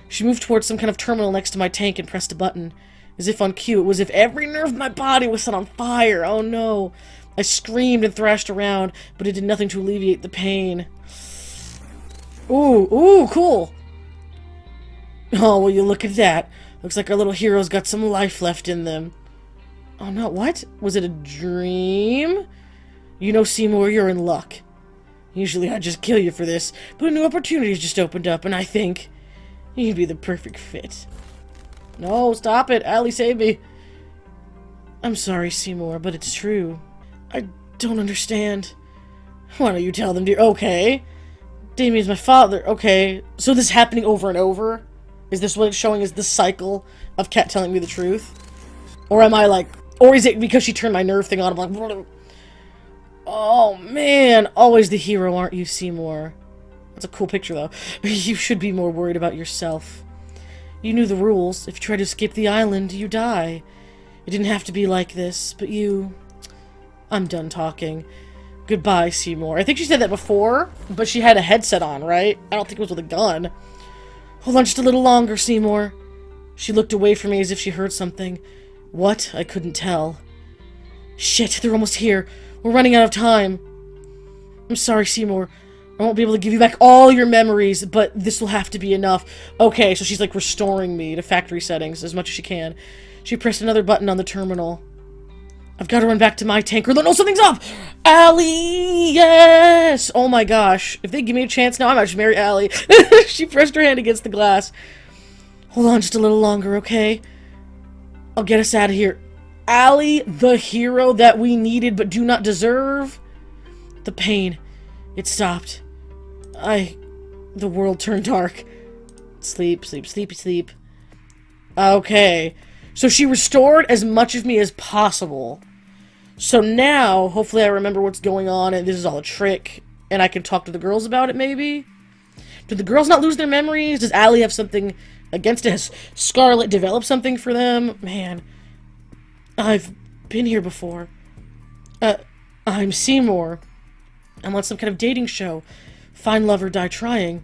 She moved towards some kind of terminal next to my tank and pressed a button. As if on cue, it was as if every nerve of my body was set on fire. Oh no. I screamed and thrashed around, but it did nothing to alleviate the pain. Ooh, cool. Oh, will you look at that. Looks like our little hero's got some life left in them. Oh no, what? Was it a dream? You know, Seymour, you're in luck. Usually I'd just kill you for this, but a new opportunity's just opened up, and I think you'd be the perfect fit. No, stop it. Allie, save me. I'm sorry, Seymour, but it's true. I don't understand. Why don't you tell them, dear? Okay. Damien's my father. Okay. So this is happening over and over? Is this what it's showing as the cycle of Kat telling me the truth? Or am I like... Or is it because she turned my nerve thing on? I'm like... Oh, man. Always the hero, aren't you, Seymour? That's a cool picture, though. You should be more worried about yourself. You knew the rules. If you try to escape the island, you die. It didn't have to be like this, but you... I'm done talking. Goodbye, Seymour. I think she said that before, but she had a headset on, right? I don't think it was with a gun. Hold on just a little longer, Seymour. She looked away from me as if she heard something. What? I couldn't tell. Shit, they're almost here. We're running out of time. I'm sorry, Seymour. I won't be able to give you back all your memories, but this will have to be enough. Okay, so she's like restoring me to factory settings as much as she can. She pressed another button on the terminal. I've got to run back to my tank or they'll know something's up! Allie! Yes! Oh my gosh. If they give me a chance now, I might just marry Allie. She pressed her hand against the glass. Hold on just a little longer, okay? I'll get us out of here. Allie, the hero that we needed but do not deserve? The pain. It stopped. The world turned dark. Sleep, sleep, sleepy, sleep. Okay. So she restored as much of me as possible. So now, hopefully I remember what's going on and this is all a trick. And I can talk to the girls about it, maybe? Do the girls not lose their memories? Does Allie have something against it? Has Scarlet developed something for them? Man. I've been here before. I'm Seymour. I'm on some kind of dating show. Find love or die trying.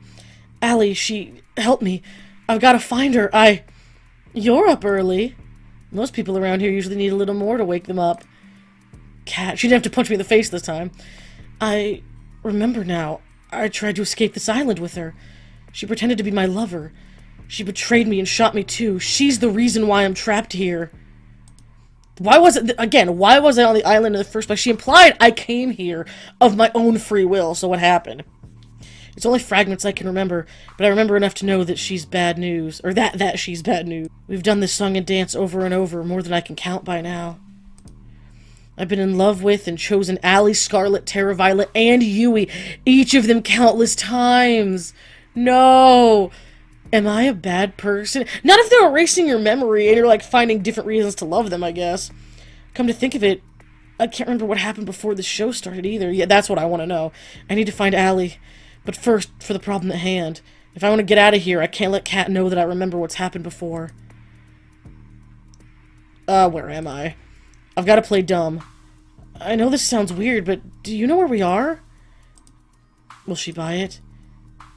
Allie, she helped me. I've got to find her. You're up early. Most people around here usually need a little more to wake them up. Kat, she didn't have to punch me in the face this time. I remember now. I tried to escape this island with her. She pretended to be my lover. She betrayed me and shot me too. She's the reason why I'm trapped here. Why was I on the island in the first place? She implied I came here of my own free will, so what happened? It's only fragments I can remember, but I remember enough to know that she's bad news. Or that she's bad news. We've done this song and dance over and over, more than I can count by now. I've been in love with and chosen Allie, Scarlet, Terra Violet, and Yui. Each of them countless times. No! Am I a bad person? Not if they're erasing your memory and you're, like, finding different reasons to love them, I guess. Come to think of it, I can't remember what happened before the show started either. Yeah, that's what I want to know. I need to find Allie. But first, for the problem at hand. If I want to get out of here, I can't let Kat know that I remember what's happened before. Where am I? I've got to play dumb. I know this sounds weird, but do you know where we are? Will she buy it?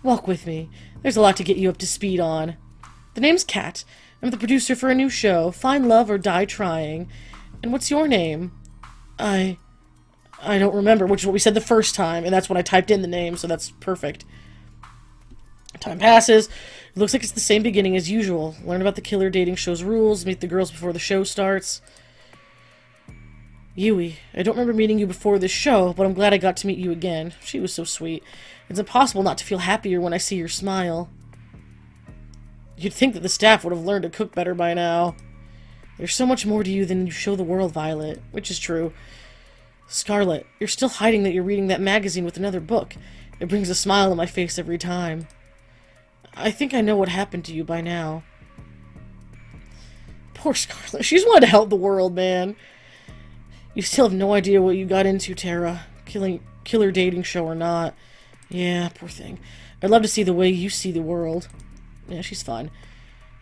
Walk with me. There's a lot to get you up to speed on. The name's Kat. I'm the producer for a new show, Find Love or Die Trying. And what's your name? I don't remember, which is what we said the first time, and that's when I typed in the name, so that's perfect. Time passes. It looks like it's the same beginning as usual. Learn about the killer dating show's rules, meet the girls before the show starts. Yui, I don't remember meeting you before this show, but I'm glad I got to meet you again. She was so sweet. It's impossible not to feel happier when I see your smile. You'd think that the staff would have learned to cook better by now. There's so much more to you than you show the world, Violet, which is true. Scarlet, you're still hiding that you're reading that magazine with another book. It brings a smile on my face every time. I think I know what happened to you by now. Poor Scarlet. She's wanted to help the world, man. You still have no idea what you got into, Tara. Killer dating show or not. Yeah, poor thing. I'd love to see the way you see the world. Yeah, she's fine.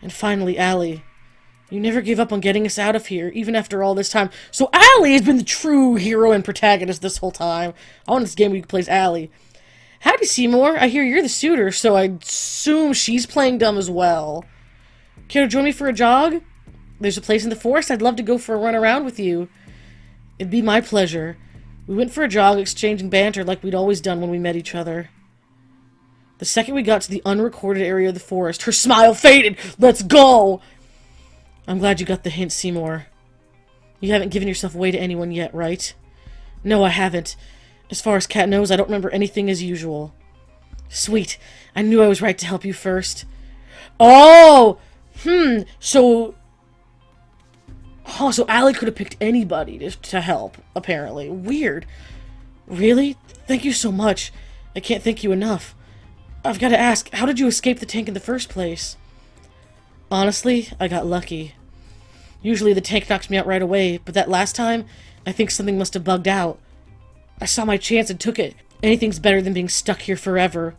And finally, Allie. You never gave up on getting us out of here, even after all this time. So Allie has been the true hero and protagonist this whole time. I want this game where you can play as Allie. Howdy, Seymour. I hear you're the suitor, so I assume she's playing dumb as well. Care to join me for a jog? There's a place in the forest I'd love to go for a run around with you. It'd be my pleasure. We went for a jog, exchanging banter like we'd always done when we met each other. The second we got to the unrecorded area of the forest, her smile faded. Let's go! I'm glad you got the hint, Seymour. You haven't given yourself away to anyone yet, right? No, I haven't. As far as Kat knows, I don't remember anything as usual. Sweet. I knew I was right to help you first. Oh! So Allie could have picked anybody to help, apparently. Weird. Really? Thank you so much. I can't thank you enough. I've got to ask, how did you escape the tank in the first place? Honestly, I got lucky. Usually the tank knocks me out right away, but that last time, I think something must have bugged out. I saw my chance and took it. Anything's better than being stuck here forever.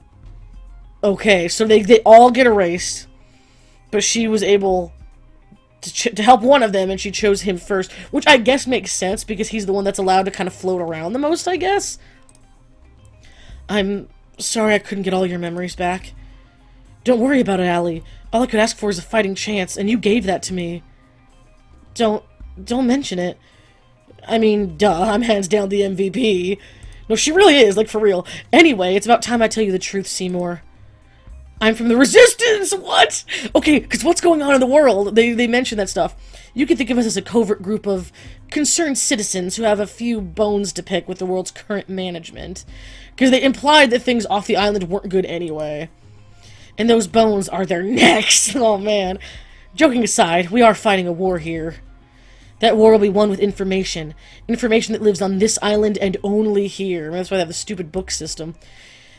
Okay, so they all get erased, but she was able to help one of them, and she chose him first, which I guess makes sense, because he's the one that's allowed to kind of float around the most, I guess. I'm sorry I couldn't get all your memories back. Don't worry about it, Allie. All I could ask for is a fighting chance, and you gave that to me. Don't mention it. I mean, duh, I'm hands down the MVP. No, she really is, like, for real. Anyway, it's about time I tell you the truth, Seymour. I'm from the Resistance! What? Okay, because what's going on in the world? They mention that stuff. You can think of us as a covert group of concerned citizens who have a few bones to pick with the world's current management. Because they implied that things off the island weren't good anyway. And those bones are their necks. Oh, man. Joking aside, we are fighting a war here. That war will be won with information. Information that lives on this island and only here. That's why they have the stupid book system.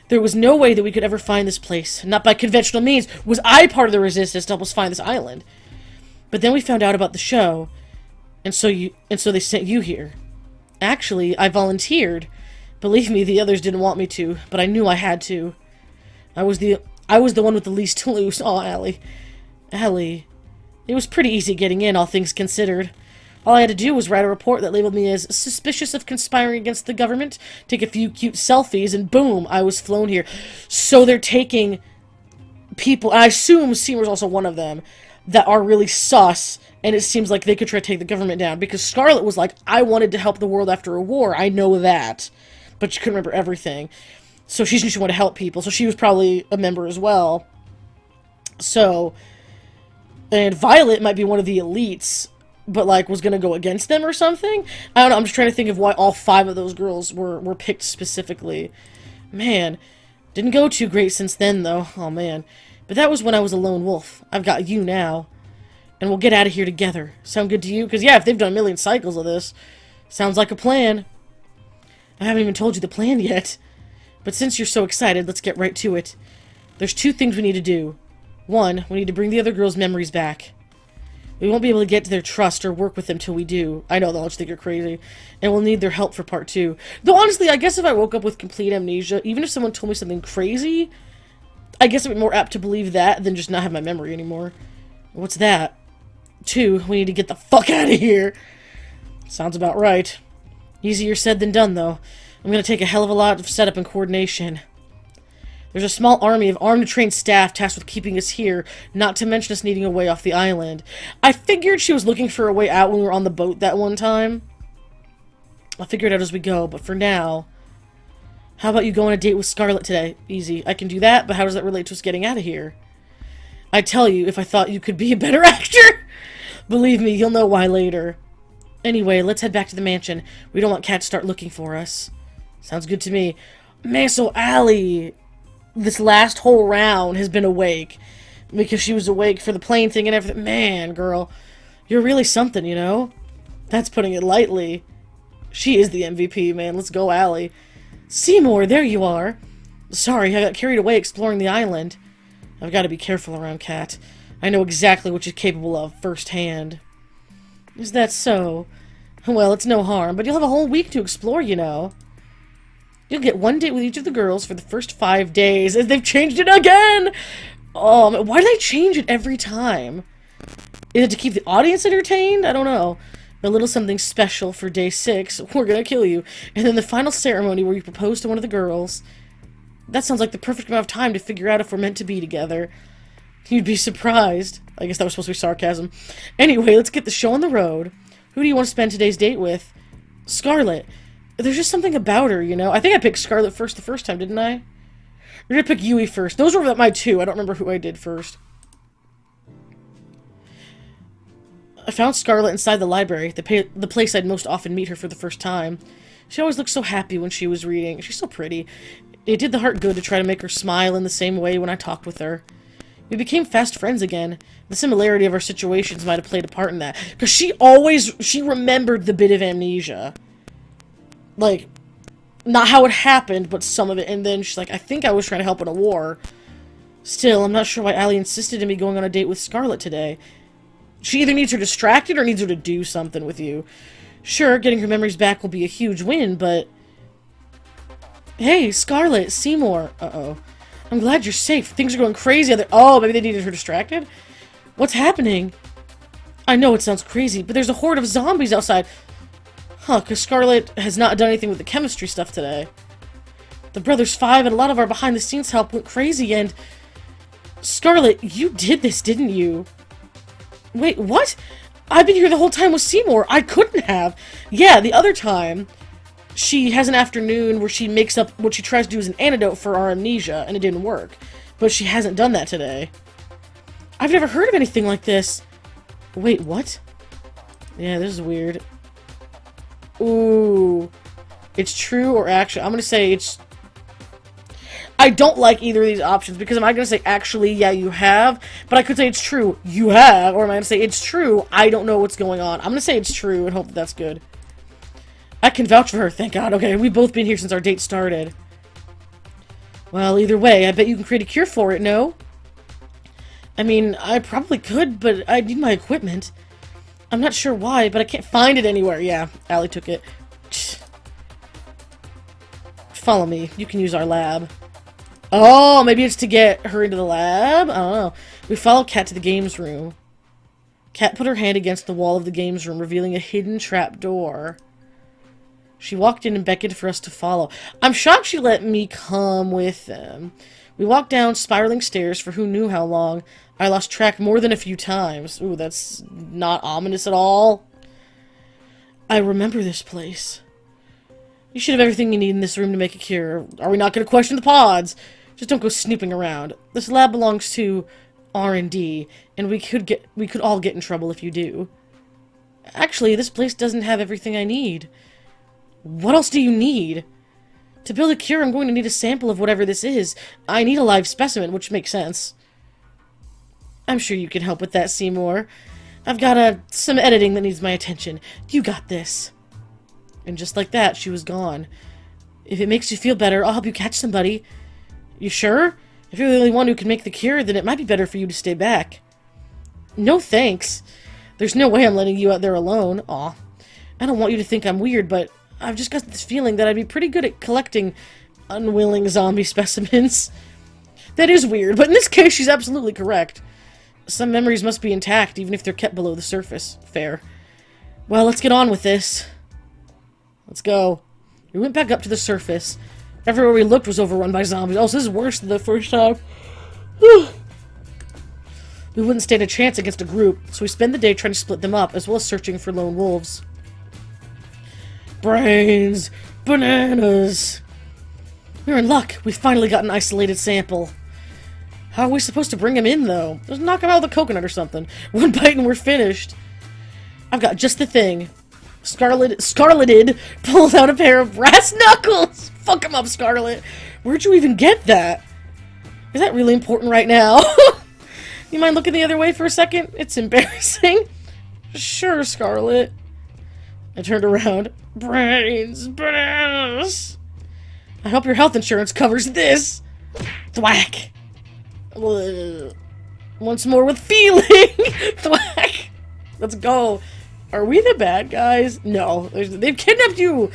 There was no way that we could ever find this place. Not by conventional means. Was I part of the Resistance to help us find this island? But then we found out about the show. And so they sent you here. Actually, I volunteered. Believe me, the others didn't want me to, but I knew I had to. I was the one with the least to lose. Oh, Allie. Allie. It was pretty easy getting in, all things considered. All I had to do was write a report that labeled me as suspicious of conspiring against the government, take a few cute selfies, and boom, I was flown here. So they're taking people, I assume Seymour's also one of them, that are really sus, and it seems like they could try to take the government down, because Scarlet was like, I wanted to help the world after a war, I know that, but she couldn't remember everything. So she wanted to help people, so she was probably a member as well. So, and Violet might be one of the elites, but, like, was gonna go against them or something? I don't know, I'm just trying to think of why all 5 of those girls were picked specifically. Man, didn't go too great since then, though. Oh, man. But that was when I was a lone wolf. I've got you now. And we'll get out of here together. Sound good to you? Because, yeah, if they've done a million cycles of this, sounds like a plan. I haven't even told you the plan yet. But since you're so excited, let's get right to it. There's 2 things we need to do. 1, we need to bring the other girls' memories back. We won't be able to get to their trust or work with them till we do. I know, they'll just think you're crazy. And we'll need their help for part 2. Though, honestly, I guess if I woke up with complete amnesia, even if someone told me something crazy, I guess I'd be more apt to believe that than just not have my memory anymore. What's that? 2, we need to get the fuck out of here. Sounds about right. Easier said than done, though. I'm gonna take a hell of a lot of setup and coordination. There's a small army of armed and trained staff tasked with keeping us here, not to mention us needing a way off the island. I figured she was looking for a way out when we were on the boat that one time. I'll figure it out as we go, but for now... How about you go on a date with Scarlet today? Easy. I can do that, but how does that relate to us getting out of here? I'd tell you if I thought you could be a better actor. Believe me, you'll know why later. Anyway, let's head back to the mansion. We don't want Cat to start looking for us. Sounds good to me. Man, so Allie, this last whole round has been awake. Because she was awake for the plane thing and everything. Man, girl, you're really something, you know? That's putting it lightly. She is the MVP, man. Let's go, Allie. Seymour, there you are. Sorry, I got carried away exploring the island. I've got to be careful around Cat. I know exactly what she's capable of firsthand. Is that so? Well, it's no harm, but you'll have a whole week to explore, you know. You'll get one date with each of the girls for the first 5 days, as they've changed it again! Oh, why do they change it every time? Is it to keep the audience entertained? I don't know. A little something special for day 6. We're gonna kill you. And then the final ceremony where you propose to one of the girls. That sounds like the perfect amount of time to figure out if we're meant to be together. You'd be surprised. I guess that was supposed to be sarcasm. Anyway, let's get the show on the road. Who do you want to spend today's date with? Scarlett. There's just something about her, you know? I think I picked Scarlett first the first time, didn't I? Or did I pick Yui first? Those were my two. I don't remember who I did first. I found Scarlett inside the library, the place I'd most often meet her for the first time. She always looked so happy when she was reading. She's so pretty. It did the heart good to try to make her smile in the same way when I talked with her. We became fast friends again. The similarity of our situations might have played a part in that. Because she remembered the bit of amnesia. Like, not how it happened, but some of it. And then she's like, I think I was trying to help in a war. Still, I'm not sure why Allie insisted on me going on a date with Scarlett today. She either needs her distracted or needs her to do something with you. Sure, getting her memories back will be a huge win, but... Hey, Scarlett, Seymour. Uh-oh. I'm glad you're safe. Things are going crazy. Oh, maybe they needed her distracted? What's happening? I know it sounds crazy, but there's a horde of zombies outside. Huh, because Scarlett has not done anything with the chemistry stuff today. The Brothers 5 and a lot of our behind-the-scenes help went crazy and... Scarlett, you did this, didn't you? Wait, what? I've been here the whole time with Seymour. I couldn't have. Yeah, the other time, she has an afternoon where she makes up what she tries to do as an antidote for our amnesia, and it didn't work. But she hasn't done that today. I've never heard of anything like this. Wait, what? Yeah, this is weird. Ooh. It's true or actually? I'm gonna say it's... I don't like either of these options, because am I going to say, actually, yeah, you have? But I could say it's true, you have. Or am I going to say, it's true, I don't know what's going on? I'm going to say it's true and hope that that's good. I can vouch for her, thank God. Okay, we've both been here since our date started. Well, either way, I bet you can create a cure for it, no? I mean, I probably could, but I need my equipment. I'm not sure why, but I can't find it anywhere. Yeah, Allie took it. Follow me. You can use our lab. Oh, maybe it's to get her into the lab? I don't know. We followed Cat to the games room. Cat put her hand against the wall of the games room, revealing a hidden trap door. She walked in and beckoned for us to follow. I'm shocked she let me come with them. We walked down spiraling stairs for who knew how long. I lost track more than a few times. Ooh, that's not ominous at all. I remember this place. You should have everything you need in this room to make a cure. Are we not going to question the pods? Just don't go snooping around. This lab belongs to R&D, and we could all get in trouble if you do. Actually, this place doesn't have everything I need. What else do you need? To build a cure, I'm going to need a sample of whatever this is. I need a live specimen, which makes sense. I'm sure you can help with that, Seymour. I've got some editing that needs my attention. You got this. And just like that, she was gone. If it makes you feel better, I'll help you catch somebody. You sure? If you're the only one who can make the cure, then it might be better for you to stay back. No thanks. There's no way I'm letting you out there alone. Aw. I don't want you to think I'm weird, but I've just got this feeling that I'd be pretty good at collecting unwilling zombie specimens. That is weird, but in this case, she's absolutely correct. Some memories must be intact, even if they're kept below the surface. Fair. Well, let's get on with this. Let's go. We went back up to the surface. Everywhere we looked was overrun by zombies. Oh, so this is worse than the first time. We wouldn't stand a chance against a group, so we spend the day trying to split them up, as well as searching for lone wolves. Brains! Bananas! We're in luck. We finally got an isolated sample. How are we supposed to bring him in, though? Just knock him out with a coconut or something. One bite and we're finished. I've got just the thing. Scarleted pulls out a pair of brass knuckles. Fuck him up, Scarlet. Where'd you even get that? Is that really important right now? You mind looking the other way for a second? It's embarrassing. Sure, Scarlet. I turned around. Brains, bananas. I hope your health insurance covers this. Thwack. Once more with feeling. Thwack. Let's go. Are we the bad guys? No. They've kidnapped you.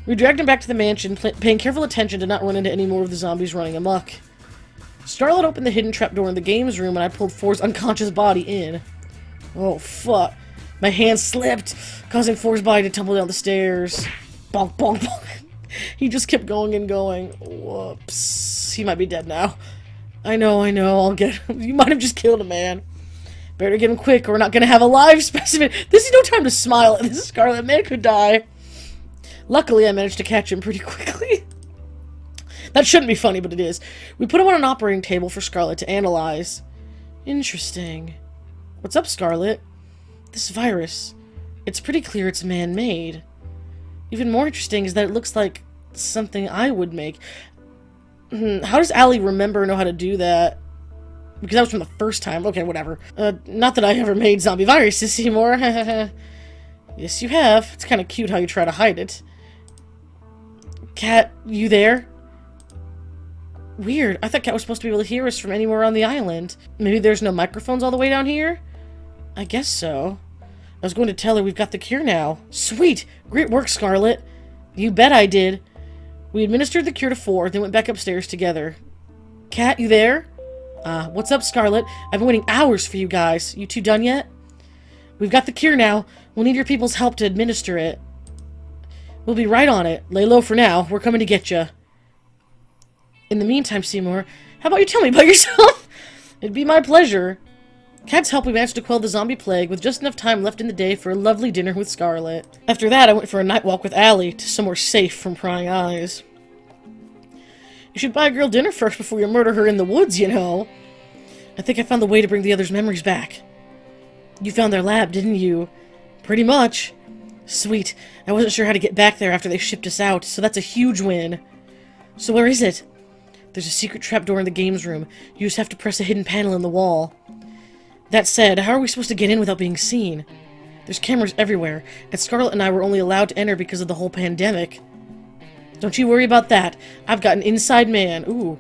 We dragged him back to the mansion, paying careful attention to not run into any more of the zombies running amok. Scarlet opened the hidden trapdoor in the games room, and I pulled Four's unconscious body in. Oh, fuck. My hand slipped, causing Four's body to tumble down the stairs. Bonk, bonk, bonk. He just kept going and going. Whoops. He might be dead now. I know, I'll get him. You might have just killed a man. Better get him quick, or we're not gonna have a live specimen. This is no time to smile at this Scarlet. Man could die. Luckily, I managed to catch him pretty quickly. That shouldn't be funny, but it is. We put him on an operating table for Scarlet to analyze. Interesting. What's up, Scarlet? This virus. It's pretty clear it's man-made. Even more interesting is that it looks like something I would make. How does Allie remember or know how to do that? Because that was from the first time. Okay, whatever. Not that I ever made zombie viruses, Seymour. Yes, you have. It's kind of cute how you try to hide it. Cat, you there? Weird. I thought Cat was supposed to be able to hear us from anywhere on the island. Maybe there's no microphones all the way down here? I guess so. I was going to tell her we've got the cure now. Sweet! Great work, Scarlet. You bet I did. We administered the cure to Four, then went back upstairs together. Cat, you there? What's up, Scarlet? I've been waiting hours for you guys. You two done yet? We've got the cure now. We'll need your people's help to administer it. We'll be right on it. Lay low for now. We're coming to get you. In the meantime, Seymour, how about you tell me about yourself? It'd be my pleasure. Cat's help, we managed to quell the zombie plague with just enough time left in the day for a lovely dinner with Scarlet. After that, I went for a night walk with Allie to somewhere safe from prying eyes. You should buy a girl dinner first before you murder her in the woods, you know. I think I found the way to bring the others' memories back. You found their lab, didn't you? Pretty much. Sweet. I wasn't sure how to get back there after they shipped us out, so that's a huge win. So where is it? There's a secret trapdoor in the games room. You just have to press a hidden panel in the wall. That said, how are we supposed to get in without being seen? There's cameras everywhere, and Scarlet and I were only allowed to enter because of the whole pandemic. Don't you worry about that. I've got an inside man. Ooh.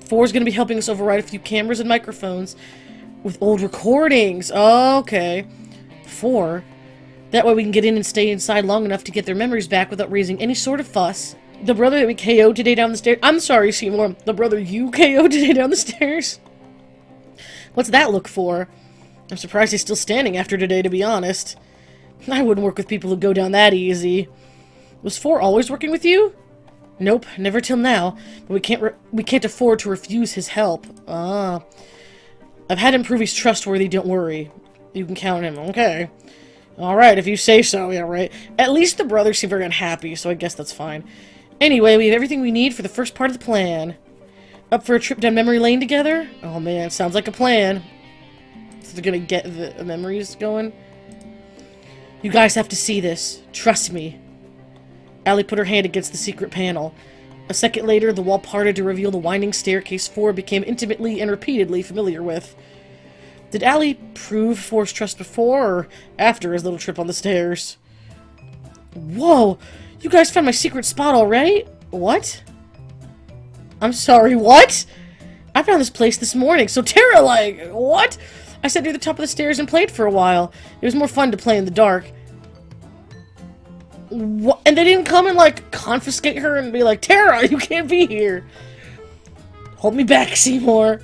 Four's gonna be helping us override a few cameras and microphones with old recordings. Oh, okay. Four. That way we can get in and stay inside long enough to get their memories back without raising any sort of fuss. The brother that we KO'd today down the stairs— I'm sorry, Seymour. The brother you KO'd today down the stairs? What's that look for? I'm surprised he's still standing after today, to be honest. I wouldn't work with people who go down that easy. Was Four always working with you? Nope, never till now. But we can't afford to refuse his help. Ah. I've had him prove he's trustworthy, don't worry. You can count him, okay. Alright, if you say so, yeah, right. At least the brothers seem very unhappy, so I guess that's fine. Anyway, we have everything we need for the first part of the plan. Up for a trip down memory lane together? Oh man, sounds like a plan. So they're gonna get the memories going? You guys have to see this. Trust me. Allie put her hand against the secret panel. A second later, the wall parted to reveal the winding staircase Four became intimately and repeatedly familiar with. Did Allie prove Four's trust before or after his little trip on the stairs? Whoa! You guys found my secret spot already? What? I'm sorry, what? I found this place this morning, so Tara, like, what? I sat near the top of the stairs and played for a while. It was more fun to play in the dark. What? And they didn't come and, like, confiscate her and be like, Tara, you can't be here. Hold me back, Seymour.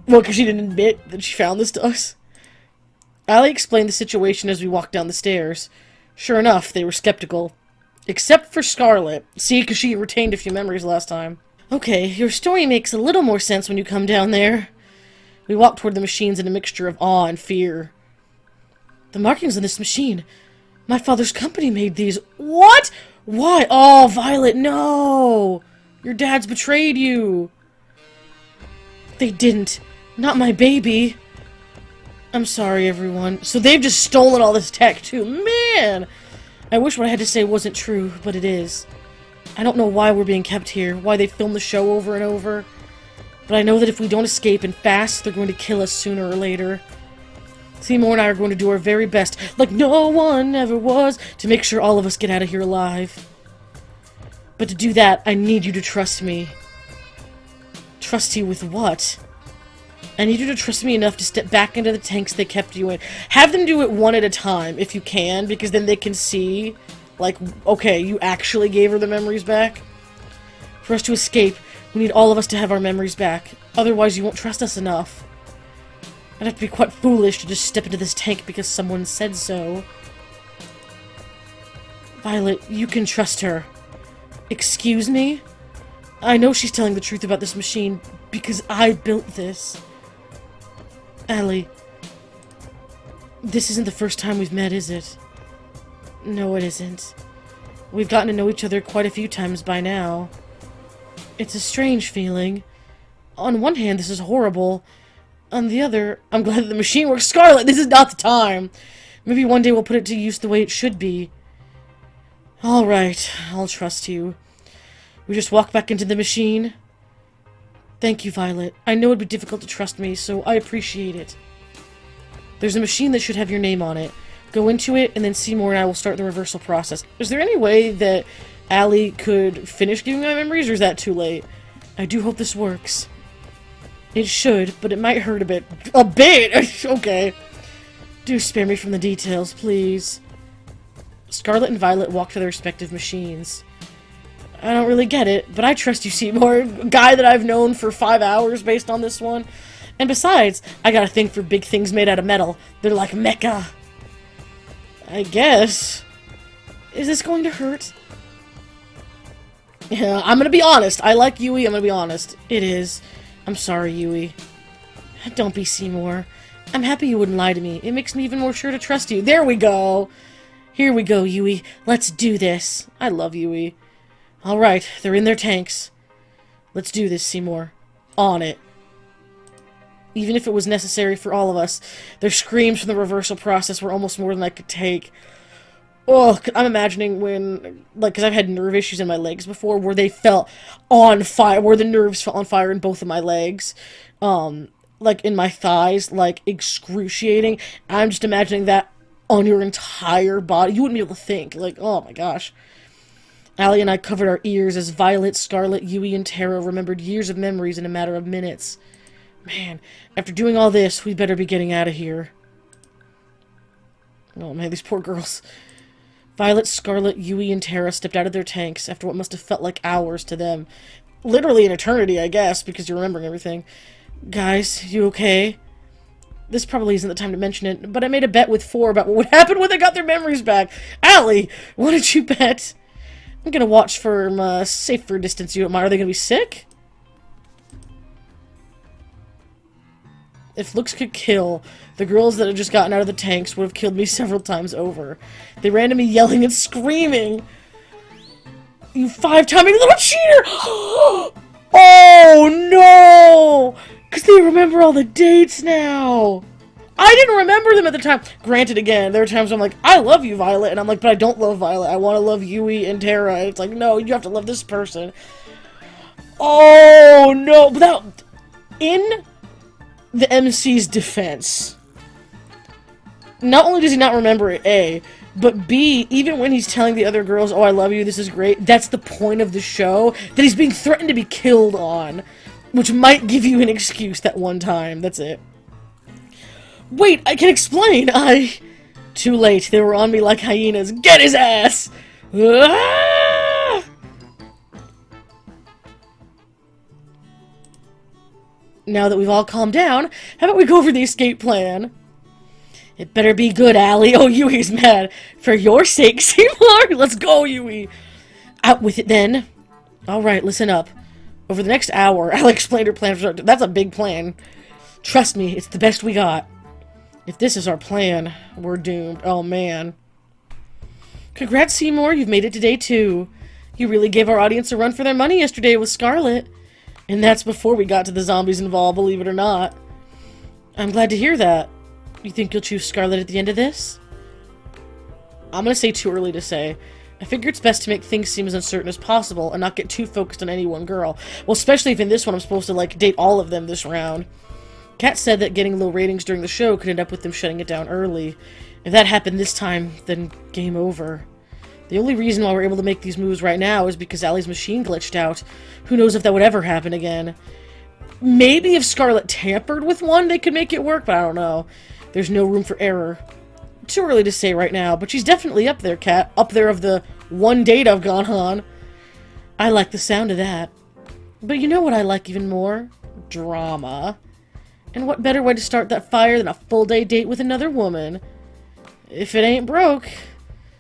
Well, because she didn't admit that she found this to us. Allie explained the situation as we walked down the stairs. Sure enough, they were skeptical. Except for Scarlet. See, because she retained a few memories last time. Okay, your story makes a little more sense when you come down there. We walked toward the machines in a mixture of awe and fear. The markings on this machine. My father's company made these. What? Why? Oh, Violet, no! Your dad's betrayed you. They didn't. Not my baby. I'm sorry, everyone. So they've just stolen all this tech, too. Man! man! I wish what I had to say wasn't true, but it is. I don't know why we're being kept here, why they film the show over and over. But I know that if we don't escape and fast, they're going to kill us sooner or later. Seymour and I are going to do our very best, like no one ever was, to make sure all of us get out of here alive. But to do that, I need you to trust me. Trust you with what? I need you to trust me enough to step back into the tanks they kept you in. Have them do it one at a time, if you can, because then they can see, like, okay, you actually gave her the memories back. For us to escape, we need all of us to have our memories back. Otherwise, you won't trust us enough. I'd have to be quite foolish to just step into this tank because someone said so. Violet, you can trust her. Excuse me? I know she's telling the truth about this machine because I built this. Allie, this isn't the first time we've met, is it? No, it isn't. We've gotten to know each other quite a few times by now. It's a strange feeling. On one hand, this is horrible. On the other, I'm glad that the machine works. Scarlet, this is not the time. Maybe one day we'll put it to use the way it should be. Alright, I'll trust you. We just walk back into the machine. Thank you, Violet. I know it'd be difficult to trust me, so I appreciate it. There's a machine that should have your name on it. Go into it, and then Seymour and I will start the reversal process. Is there any way that Allie could finish giving my memories, or is that too late? I do hope this works. It should, but it might hurt a bit. A bit? Okay. Do spare me from the details, please. Scarlet and Violet walk to their respective machines. I don't really get it, but I trust you, Seymour. Guy that I've known for 5 hours based on this one. And besides, I got a thing for big things made out of metal. They're like mecha. I guess. Is this going to hurt? Yeah, I'm gonna be honest. I like Yui, I'm gonna be honest. It is. I'm sorry, Yui. Don't be, Seymour. I'm happy you wouldn't lie to me. It makes me even more sure to trust you. There we go! Here we go, Yui. Let's do this. I love Yui. Alright, they're in their tanks. Let's do this, Seymour. On it. Even if it was necessary for all of us, their screams from the reversal process were almost more than I could take. Oh, I'm imagining when, like, because I've had nerve issues in my legs before, where they felt on fire, where the nerves felt on fire in both of my legs. Like, in my thighs, like, excruciating. I'm just imagining that on your entire body. You wouldn't be able to think. Like, oh my gosh. Allie and I covered our ears as Violet, Scarlet, Yui, and Tara remembered years of memories in a matter of minutes. Man, after doing all this, we better be getting out of here. Oh man, these poor girls. Violet, Scarlet, Yui, and Tara stepped out of their tanks after what must have felt like hours to them. Literally an eternity, I guess, because you're remembering everything. Guys, you okay? This probably isn't the time to mention it, but I made a bet with 4 about what would happen when they got their memories back. Allie, what did you bet? I'm gonna watch from a safer distance, you and I. Are they gonna be sick? If looks could kill, the girls that had just gotten out of the tanks would have killed me several times over. They ran to me yelling and screaming. You 5-timing little cheater! Oh no! Because they remember all the dates now! I didn't remember them at the time. Granted, again, there are times I'm like, I love you, Violet, and I'm like, but I don't love Violet. I want to love Yui and Tara. It's like, no, you have to love this person. Oh, no. But that, in the MC's defense, not only does he not remember it, A, but B, even when he's telling the other girls, oh, I love you, this is great, that's the point of the show, that he's being threatened to be killed on, which might give you an excuse that one time. That's it. Wait, I can explain! Too late, they were on me like hyenas. Get his ass! Ah! Now that we've all calmed down, how about we go over the escape plan? It better be good, Allie. Oh, Yui's mad. For your sake, Seymour! Let's go, Yui! Out with it, then. Alright, listen up. Over the next hour, I'll explain her plan. That's a big plan. Trust me, it's the best we got. If this is our plan, we're doomed. Oh, man. Congrats, Seymour. You've made it to day 2. You really gave our audience a run for their money yesterday with Scarlet. And that's before we got to the zombies involved, believe it or not. I'm glad to hear that. You think you'll choose Scarlet at the end of this? I'm gonna say too early to say. I figure it's best to make things seem as uncertain as possible and not get too focused on any one girl. Well, especially if in this one I'm supposed to, like, date all of them this round. Kat said that getting low ratings during the show could end up with them shutting it down early. If that happened this time, then game over. The only reason why we're able to make these moves right now is because Allie's machine glitched out. Who knows if that would ever happen again. Maybe if Scarlet tampered with one, they could make it work, but I don't know. There's no room for error. Too early to say right now, but she's definitely up there, Kat. Up there of the one date I've gone on. I like the sound of that. But you know what I like even more? Drama. And what better way to start that fire than a full-day date with another woman? If it ain't broke,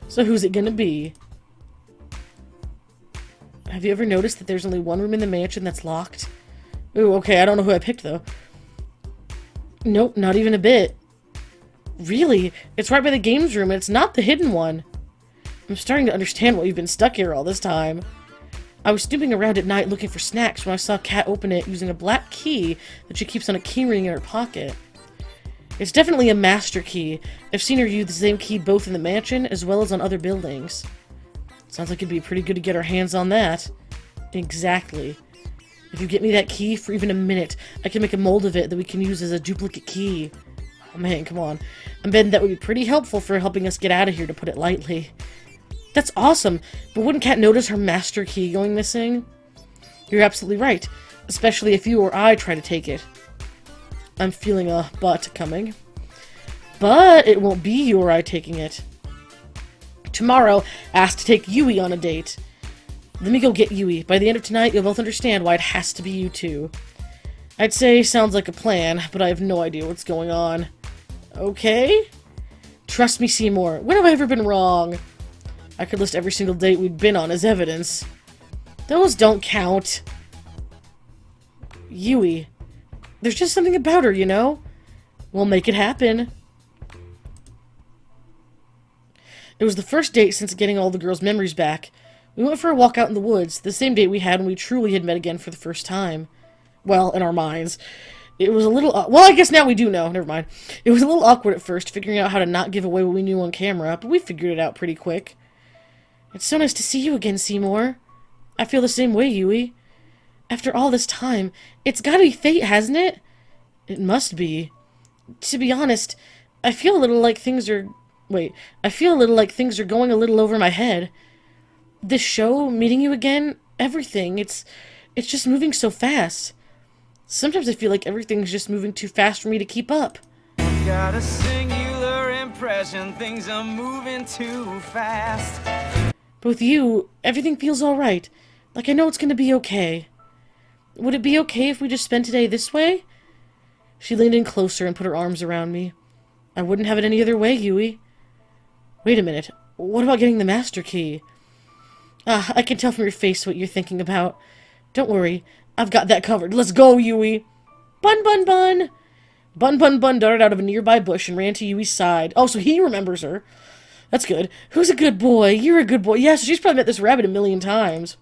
so who's it gonna be? Have you ever noticed that there's only one room in the mansion that's locked? Ooh, okay, I don't know who I picked, though. Nope, not even a bit. Really? It's right by the games room, and it's not the hidden one. I'm starting to understand why you've been stuck here all this time. I was snooping around at night looking for snacks when I saw Kat open it using a black key that she keeps on a keyring in her pocket. It's definitely a master key. I've seen her use the same key both in the mansion as well as on other buildings. Sounds like it'd be pretty good to get our hands on that. Exactly. If you get me that key for even a minute, I can make a mold of it that we can use as a duplicate key. Oh man, come on. I'm betting that would be pretty helpful for helping us get out of here, to put it lightly. That's awesome, but wouldn't Kat notice her master key going missing? You're absolutely right, especially if you or I try to take it. I'm feeling a but coming. But it won't be you or I taking it. Tomorrow, ask to take Yui on a date. Let me go get Yui. By the end of tonight, you'll both understand why it has to be you two. I'd say sounds like a plan, but I have no idea what's going on. Okay? Trust me, Seymour. When have I ever been wrong? I could list every single date we'd been on as evidence. Those don't count. Yui. There's just something about her, you know? We'll make it happen. It was the first date since getting all the girls' memories back. We went for a walk out in the woods, the same date we had when we truly had met again for the first time. Well, in our minds. It was a little... well, I guess now we do know. Never mind. It was a little awkward at first, figuring out how to not give away what we knew on camera, but we figured it out pretty quick. It's so nice to see you again, Seymour. I feel the same way, Yui. After all this time, it's gotta be fate, hasn't it? It must be. To be honest, I feel a little like things are... Wait. I feel a little like things are going a little over my head. This show, meeting you again, everything, it's just moving so fast. Sometimes I feel like everything's just moving too fast for me to keep up. Got a singular impression, things are moving too fast. But with you, everything feels alright. Like I know it's gonna be okay. Would it be okay if we just spent today this way? She leaned in closer and put her arms around me. I wouldn't have it any other way, Yui. Wait a minute. What about getting the master key? Ah, I can tell from your face what you're thinking about. Don't worry. I've got that covered. Let's go, Yui. Bun, bun, bun. Bun, bun, bun darted out of a nearby bush and ran to Yui's side. Oh, so he remembers her. That's good. Who's a good boy? You're a good boy. Yeah, so she's probably met this rabbit a million times.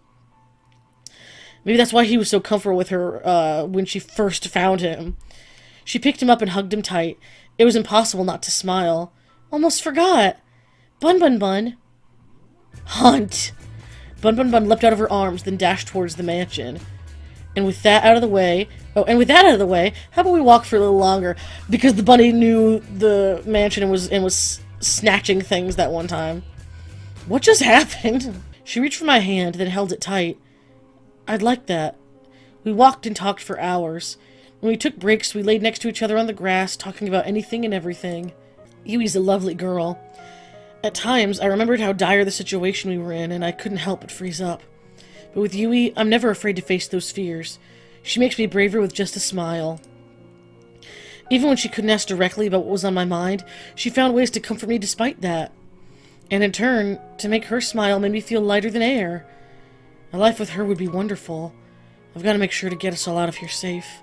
Maybe that's why he was so comfortable with her when she first found him. She picked him up and hugged him tight. It was impossible not to smile. Almost forgot. Bun, bun, bun. Hunt. Bun Bun Bun leapt out of her arms, then dashed towards the mansion. And with that out of the way... Oh, and with that out of the way, how about we walk for a little longer? Because the bunny knew the mansion and was snatching things that one time. What just happened? She reached for my hand, then held it tight. I'd like that. We walked and talked for hours. When we took breaks, we laid next to each other on the grass, talking about anything and everything. Yui's a lovely girl. At times, I remembered how dire the situation we were in, and I couldn't help but freeze up. But with Yui, I'm never afraid to face those fears. She makes me braver with just a smile. Even when she couldn't ask directly about what was on my mind, she found ways to comfort me despite that. And in turn, to make her smile made me feel lighter than air. A life with her would be wonderful. I've got to make sure to get us all out of here safe.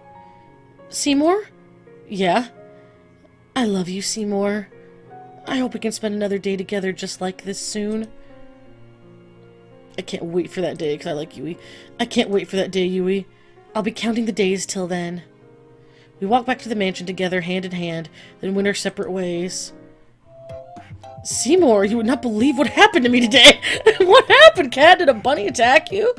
Seymour? Yeah? I love you, Seymour. I hope we can spend another day together just like this soon. I can't wait for that day, because I like Yui. I can't wait for that day, Yui. I'll be counting the days till then. We walked back to the mansion together, hand in hand, then went our separate ways. Seymour, you would not believe what happened to me today. What happened, Cat? Did a bunny attack you?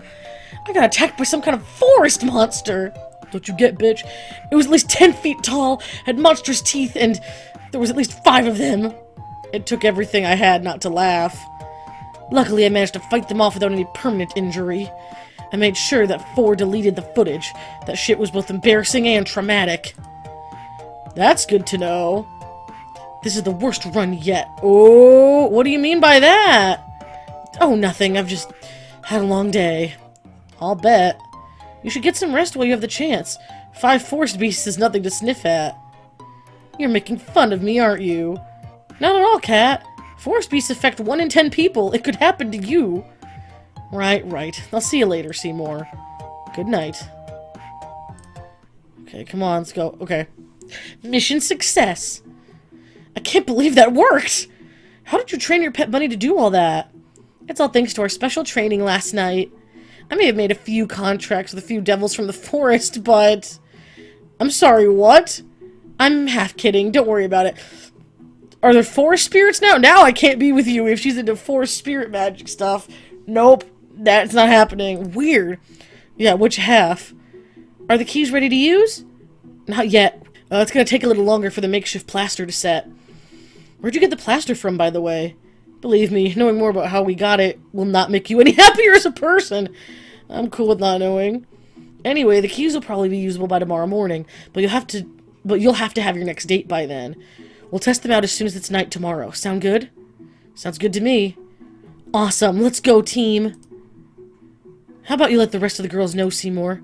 I got attacked by some kind of forest monster. Don't you get, bitch? It was at least 10 feet tall, had monstrous teeth, and there was at least 5 of them. It took everything I had not to laugh. Luckily, I managed to fight them off without any permanent injury. I made sure that 4 deleted the footage. That shit was both embarrassing and traumatic. That's good to know. This is the worst run yet. Oh, what do you mean by that? Oh, nothing. I've just had a long day. I'll bet. You should get some rest while you have the chance. 5 forest beasts is nothing to sniff at. You're making fun of me, aren't you? Not at all, Cat. Forest beasts affect 1 in 10 people. It could happen to you. Right. I'll see you later, Seymour. Good night. Okay, come on, let's go. Okay. Mission success. I can't believe that worked! How did you train your pet bunny to do all that? It's all thanks to our special training last night. I may have made a few contracts with a few devils from the forest, but... I'm sorry, what? I'm half kidding, don't worry about it. Are there forest spirits now? Now I can't be with you if she's into forest spirit magic stuff. Nope, that's not happening. Weird. Yeah, which half? Are the keys ready to use? Not yet. It's gonna take a little longer for the makeshift plaster to set. Where'd you get the plaster from, by the way? Believe me, knowing more about how we got it will not make you any happier as a person. I'm cool with not knowing. Anyway, the keys will probably be usable by tomorrow morning, but you'll have to have your next date by then. We'll test them out as soon as it's night tomorrow. Sound good? Sounds good to me. Awesome, let's go, team. How about you let the rest of the girls know, Seymour?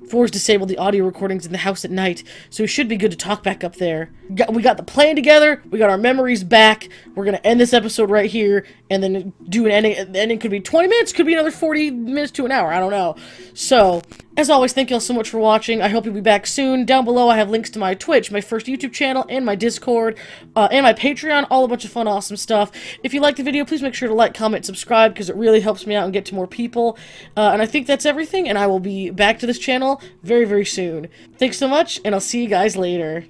Four's disabled the audio recordings in the house at night, so we should be good to talk back up there. We got the plan together, we got our memories back, we're gonna end this episode right here, and then do an ending. The ending could be 20 minutes, could be another 40 minutes to an hour, I don't know. So, as always, thank you all so much for watching. I hope you'll be back soon. Down below, I have links to my Twitch, my first YouTube channel, and my Discord, and my Patreon, all a bunch of fun, awesome stuff. If you liked the video, please make sure to like, comment, subscribe, because it really helps me out and get to more people. And I think that's everything, and I will be back to this channel very, very soon. Thanks so much, and I'll see you guys later.